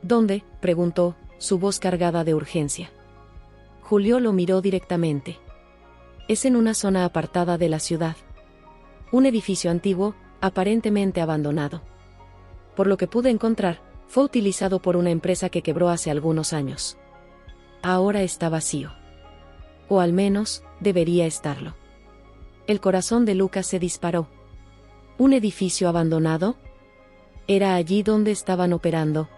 ¿Dónde?, preguntó, su voz cargada de urgencia. Julio lo miró directamente. Es en una zona apartada de la ciudad. Un edificio antiguo, aparentemente abandonado. Por lo que pude encontrar, fue utilizado por una empresa que quebró hace algunos años. Ahora está vacío. O al menos, debería estarlo. El corazón de Lucas se disparó. ¿Un edificio abandonado? ¿Era allí donde estaban operando?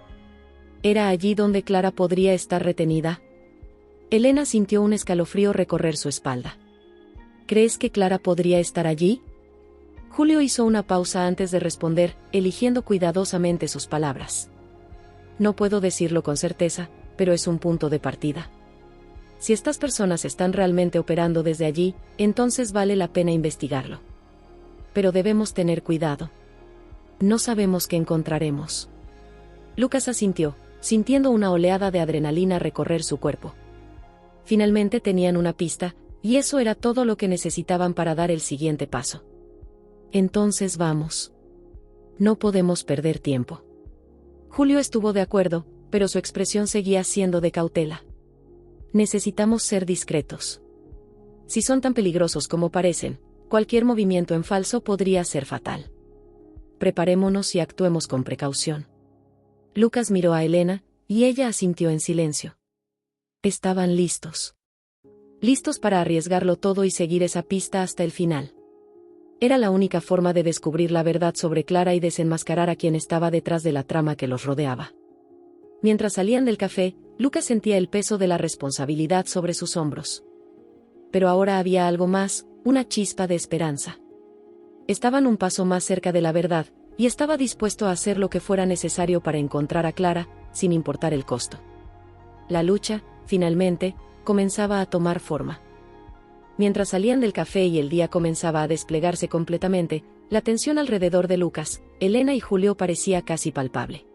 ¿Era allí donde Clara podría estar retenida? Elena sintió un escalofrío recorrer su espalda. ¿Crees que Clara podría estar allí? Julio hizo una pausa antes de responder, eligiendo cuidadosamente sus palabras. No puedo decirlo con certeza, pero es un punto de partida. Si estas personas están realmente operando desde allí, entonces vale la pena investigarlo. Pero debemos tener cuidado. No sabemos qué encontraremos. Lucas asintió, sintiendo una oleada de adrenalina recorrer su cuerpo. Finalmente tenían una pista, y eso era todo lo que necesitaban para dar el siguiente paso. Entonces vamos. No podemos perder tiempo. Julio estuvo de acuerdo, pero su expresión seguía siendo de cautela. Necesitamos ser discretos. Si son tan peligrosos como parecen, cualquier movimiento en falso podría ser fatal. Preparémonos y actuemos con precaución. Lucas miró a Elena, y ella asintió en silencio. Estaban listos. Listos para arriesgarlo todo y seguir esa pista hasta el final. Era la única forma de descubrir la verdad sobre Clara y desenmascarar a quien estaba detrás de la trama que los rodeaba. Mientras salían del café, Lucas sentía el peso de la responsabilidad sobre sus hombros. Pero ahora había algo más, una chispa de esperanza. Estaban un paso más cerca de la verdad, y estaba dispuesto a hacer lo que fuera necesario para encontrar a Clara, sin importar el costo. La lucha, finalmente, comenzaba a tomar forma. Mientras salían del café y el día comenzaba a desplegarse completamente, la tensión alrededor de Lucas, Elena y Julio parecía casi palpable.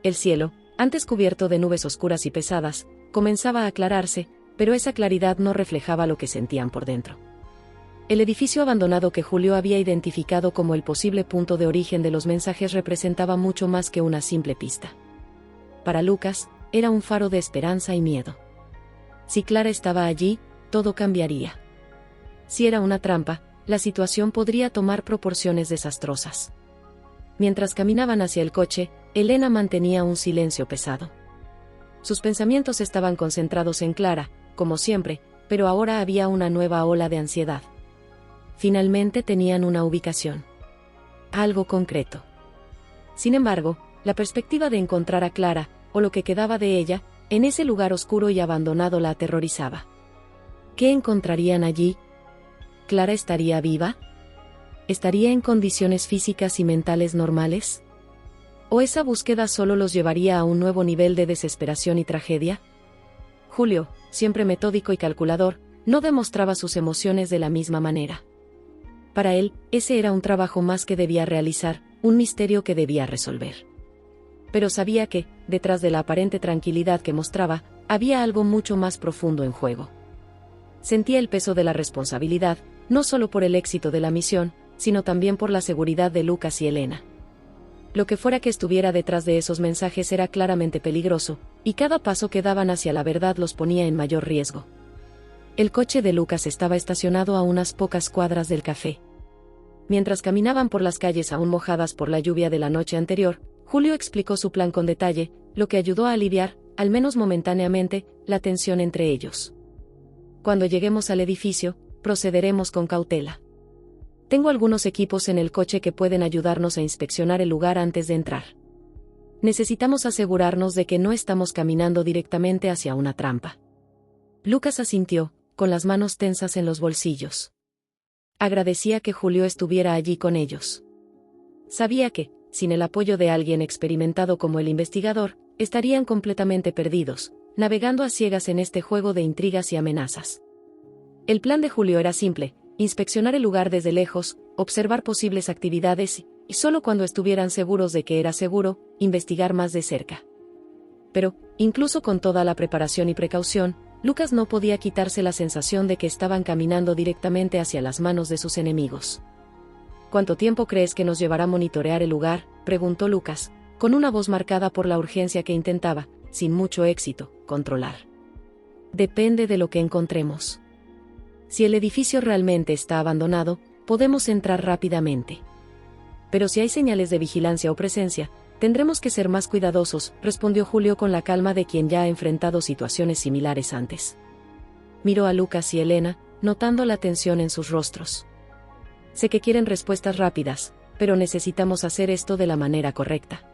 El cielo, antes cubierto de nubes oscuras y pesadas, comenzaba a aclararse, pero esa claridad no reflejaba lo que sentían por dentro. El edificio abandonado que Julio había identificado como el posible punto de origen de los mensajes representaba mucho más que una simple pista. Para Lucas, era un faro de esperanza y miedo. Si Clara estaba allí, todo cambiaría. Si era una trampa, la situación podría tomar proporciones desastrosas. Mientras caminaban hacia el coche, Elena mantenía un silencio pesado. Sus pensamientos estaban concentrados en Clara, como siempre, pero ahora había una nueva ola de ansiedad. Finalmente tenían una ubicación. Algo concreto. Sin embargo, la perspectiva de encontrar a Clara, o lo que quedaba de ella, en ese lugar oscuro y abandonado la aterrorizaba. ¿Qué encontrarían allí? ¿Clara estaría viva? ¿Estaría en condiciones físicas y mentales normales? ¿O esa búsqueda solo los llevaría a un nuevo nivel de desesperación y tragedia? Julio, siempre metódico y calculador, no demostraba sus emociones de la misma manera. Para él, ese era un trabajo más que debía realizar, un misterio que debía resolver. Pero sabía que, detrás de la aparente tranquilidad que mostraba, había algo mucho más profundo en juego. Sentía el peso de la responsabilidad, no solo por el éxito de la misión, sino también por la seguridad de Lucas y Elena. Lo que fuera que estuviera detrás de esos mensajes era claramente peligroso, y cada paso que daban hacia la verdad los ponía en mayor riesgo. El coche de Lucas estaba estacionado a unas pocas cuadras del café. Mientras caminaban por las calles aún mojadas por la lluvia de la noche anterior, Julio explicó su plan con detalle, lo que ayudó a aliviar, al menos momentáneamente, la tensión entre ellos. Cuando lleguemos al edificio, procederemos con cautela. Tengo algunos equipos en el coche que pueden ayudarnos a inspeccionar el lugar antes de entrar. Necesitamos asegurarnos de que no estamos caminando directamente hacia una trampa. Lucas asintió, con las manos tensas en los bolsillos. Agradecía que Julio estuviera allí con ellos. Sabía que, sin el apoyo de alguien experimentado como el investigador, estarían completamente perdidos, navegando a ciegas en este juego de intrigas y amenazas. El plan de Julio era simple: inspeccionar el lugar desde lejos, observar posibles actividades y, solo cuando estuvieran seguros de que era seguro, investigar más de cerca. Pero, incluso con toda la preparación y precaución, Lucas no podía quitarse la sensación de que estaban caminando directamente hacia las manos de sus enemigos. ¿Cuánto tiempo crees que nos llevará monitorear el lugar?, preguntó Lucas, con una voz marcada por la urgencia que intentaba, sin mucho éxito, controlar. Depende de lo que encontremos. Si el edificio realmente está abandonado, podemos entrar rápidamente. Pero si hay señales de vigilancia o presencia, tendremos que ser más cuidadosos, respondió Julio con la calma de quien ya ha enfrentado situaciones similares antes. Miró a Lucas y Elena, notando la tensión en sus rostros. Sé que quieren respuestas rápidas, pero necesitamos hacer esto de la manera correcta.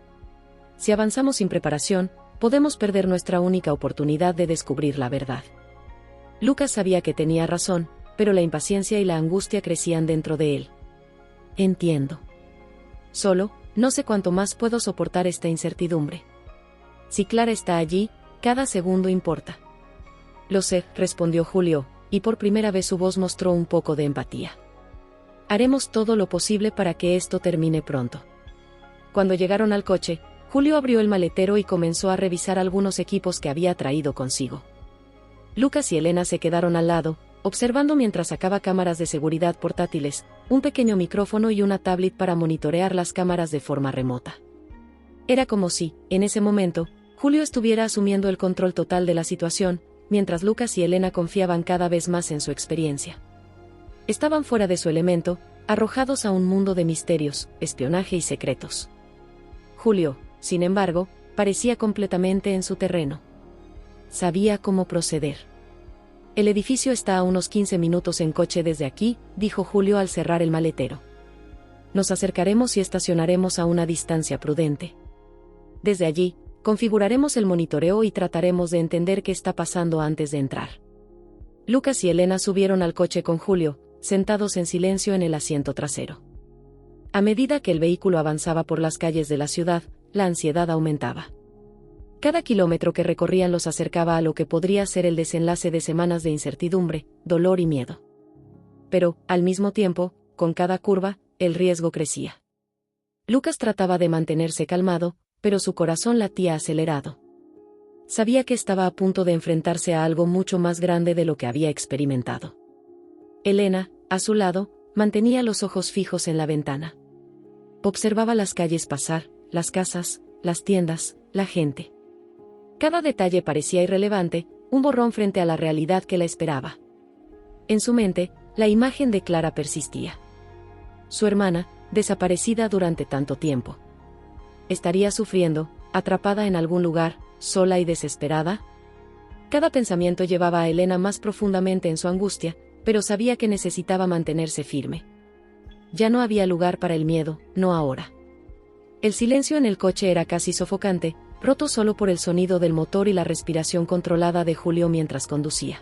Si avanzamos sin preparación, podemos perder nuestra única oportunidad de descubrir la verdad. Lucas sabía que tenía razón, pero la impaciencia y la angustia crecían dentro de él. Entiendo. Solo, no sé cuánto más puedo soportar esta incertidumbre. Si Clara está allí, cada segundo importa. Lo sé, respondió Julio, y por primera vez su voz mostró un poco de empatía. Haremos todo lo posible para que esto termine pronto. Cuando llegaron al coche, Julio abrió el maletero y comenzó a revisar algunos equipos que había traído consigo. Lucas y Elena se quedaron al lado, observando mientras sacaba cámaras de seguridad portátiles, un pequeño micrófono y una tablet para monitorear las cámaras de forma remota. Era como si, en ese momento, Julio estuviera asumiendo el control total de la situación, mientras Lucas y Elena confiaban cada vez más en su experiencia. Estaban fuera de su elemento, arrojados a un mundo de misterios, espionaje y secretos. Julio, sin embargo, parecía completamente en su terreno. Sabía cómo proceder. El edificio está a unos 15 minutos en coche desde aquí, dijo Julio al cerrar el maletero. Nos acercaremos y estacionaremos a una distancia prudente. Desde allí, configuraremos el monitoreo y trataremos de entender qué está pasando antes de entrar. Lucas y Elena subieron al coche con Julio, sentados en silencio en el asiento trasero. A medida que el vehículo avanzaba por las calles de la ciudad, la ansiedad aumentaba. Cada kilómetro que recorrían los acercaba a lo que podría ser el desenlace de semanas de incertidumbre, dolor y miedo. Pero, al mismo tiempo, con cada curva, el riesgo crecía. Lucas trataba de mantenerse calmado, pero su corazón latía acelerado. Sabía que estaba a punto de enfrentarse a algo mucho más grande de lo que había experimentado. Elena, a su lado, mantenía los ojos fijos en la ventana. Observaba las calles pasar, las casas, las tiendas, la gente. Cada detalle parecía irrelevante, un borrón frente a la realidad que la esperaba. En su mente, la imagen de Clara persistía. Su hermana, desaparecida durante tanto tiempo. ¿Estaría sufriendo, atrapada en algún lugar, sola y desesperada? Cada pensamiento llevaba a Elena más profundamente en su angustia, pero sabía que necesitaba mantenerse firme. Ya no había lugar para el miedo, no ahora. El silencio en el coche era casi sofocante, roto solo por el sonido del motor y la respiración controlada de Julio mientras conducía.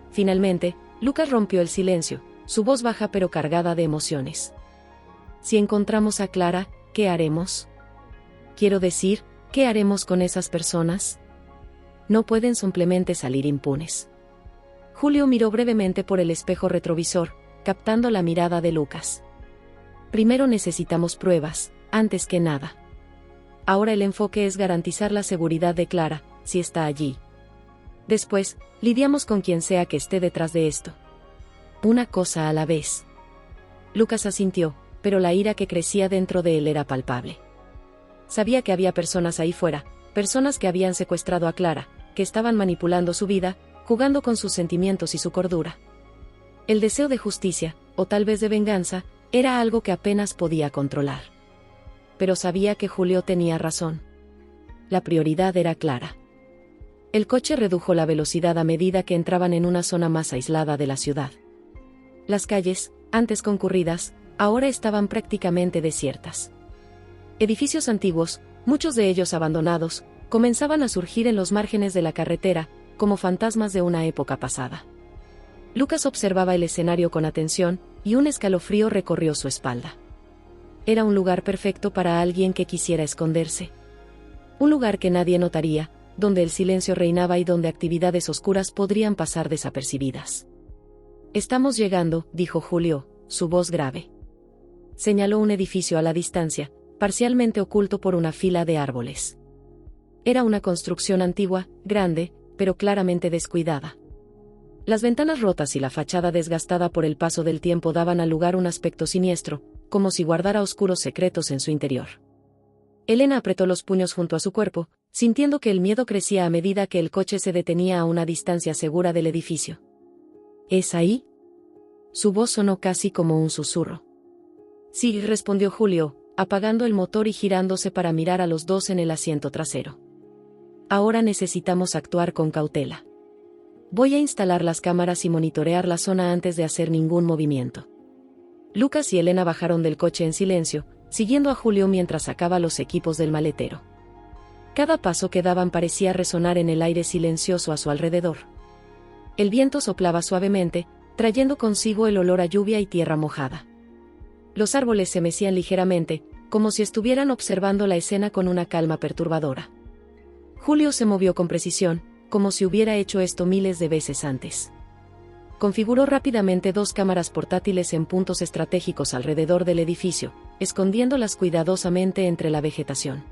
Finalmente, Lucas rompió el silencio, su voz baja pero cargada de emociones. Si encontramos a Clara, ¿qué haremos? Quiero decir, ¿qué haremos con esas personas? No pueden simplemente salir impunes. Julio miró brevemente por el espejo retrovisor, captando la mirada de Lucas. Primero necesitamos pruebas, antes que nada. Ahora el enfoque es garantizar la seguridad de Clara, si está allí. Después, lidiamos con quien sea que esté detrás de esto. Una cosa a la vez. Lucas asintió, pero la ira que crecía dentro de él era palpable. Sabía que había personas ahí fuera, personas que habían secuestrado a Clara, que estaban manipulando su vida, jugando con sus sentimientos y su cordura. El deseo de justicia, o tal vez de venganza, era algo que apenas podía controlar. Pero sabía que Julio tenía razón. La prioridad era Clara. El coche redujo la velocidad a medida que entraban en una zona más aislada de la ciudad. Las calles, antes concurridas, ahora estaban prácticamente desiertas. Edificios antiguos, muchos de ellos abandonados, comenzaban a surgir en los márgenes de la carretera, como fantasmas de una época pasada. Lucas observaba el escenario con atención, y un escalofrío recorrió su espalda. Era un lugar perfecto para alguien que quisiera esconderse. Un lugar que nadie notaría, donde el silencio reinaba y donde actividades oscuras podrían pasar desapercibidas. «Estamos llegando», dijo Julio, su voz grave. Señaló un edificio a la distancia, parcialmente oculto por una fila de árboles. Era una construcción antigua, grande, pero claramente descuidada. Las ventanas rotas y la fachada desgastada por el paso del tiempo daban al lugar un aspecto siniestro, como si guardara oscuros secretos en su interior. Elena apretó los puños junto a su cuerpo, sintiendo que el miedo crecía a medida que el coche se detenía a una distancia segura del edificio. «¿Es ahí?». Su voz sonó casi como un susurro. «Sí», respondió Julio, apagando el motor y girándose para mirar a los dos en el asiento trasero. «Ahora necesitamos actuar con cautela. Voy a instalar las cámaras y monitorear la zona antes de hacer ningún movimiento». Lucas y Elena bajaron del coche en silencio, siguiendo a Julio mientras sacaba los equipos del maletero. Cada paso que daban parecía resonar en el aire silencioso a su alrededor. El viento soplaba suavemente, trayendo consigo el olor a lluvia y tierra mojada. Los árboles se mecían ligeramente, como si estuvieran observando la escena con una calma perturbadora. Julio se movió con precisión, como si hubiera hecho esto miles de veces antes. Configuró rápidamente 2 cámaras portátiles en puntos estratégicos alrededor del edificio, escondiéndolas cuidadosamente entre la vegetación.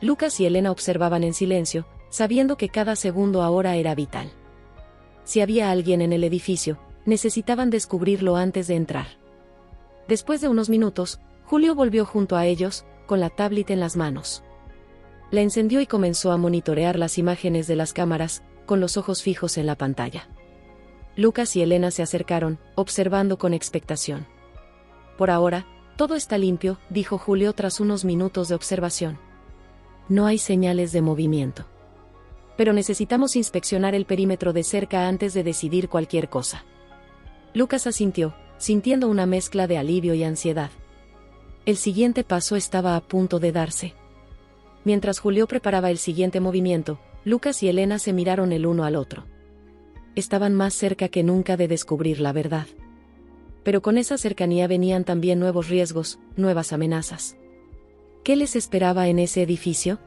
Lucas y Elena observaban en silencio, sabiendo que cada segundo ahora era vital. Si había alguien en el edificio, necesitaban descubrirlo antes de entrar. Después de unos minutos, Julio volvió junto a ellos, con la tablet en las manos. La encendió y comenzó a monitorear las imágenes de las cámaras, con los ojos fijos en la pantalla. Lucas y Elena se acercaron, observando con expectación. «Por ahora, todo está limpio», dijo Julio tras unos minutos de observación. «No hay señales de movimiento. Pero necesitamos inspeccionar el perímetro de cerca antes de decidir cualquier cosa». Lucas asintió, sintiendo una mezcla de alivio y ansiedad. El siguiente paso estaba a punto de darse. Mientras Julio preparaba el siguiente movimiento, Lucas y Elena se miraron el uno al otro. Estaban más cerca que nunca de descubrir la verdad. Pero con esa cercanía venían también nuevos riesgos, nuevas amenazas. ¿Qué les esperaba en ese edificio?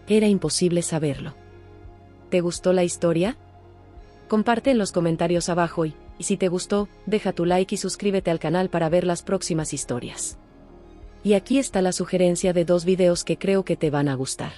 Era imposible saberlo. ¿Te gustó la historia? Comparte en los comentarios abajo y si te gustó, deja tu like y suscríbete al canal para ver las próximas historias. Y aquí está la sugerencia de 2 videos que creo que te van a gustar.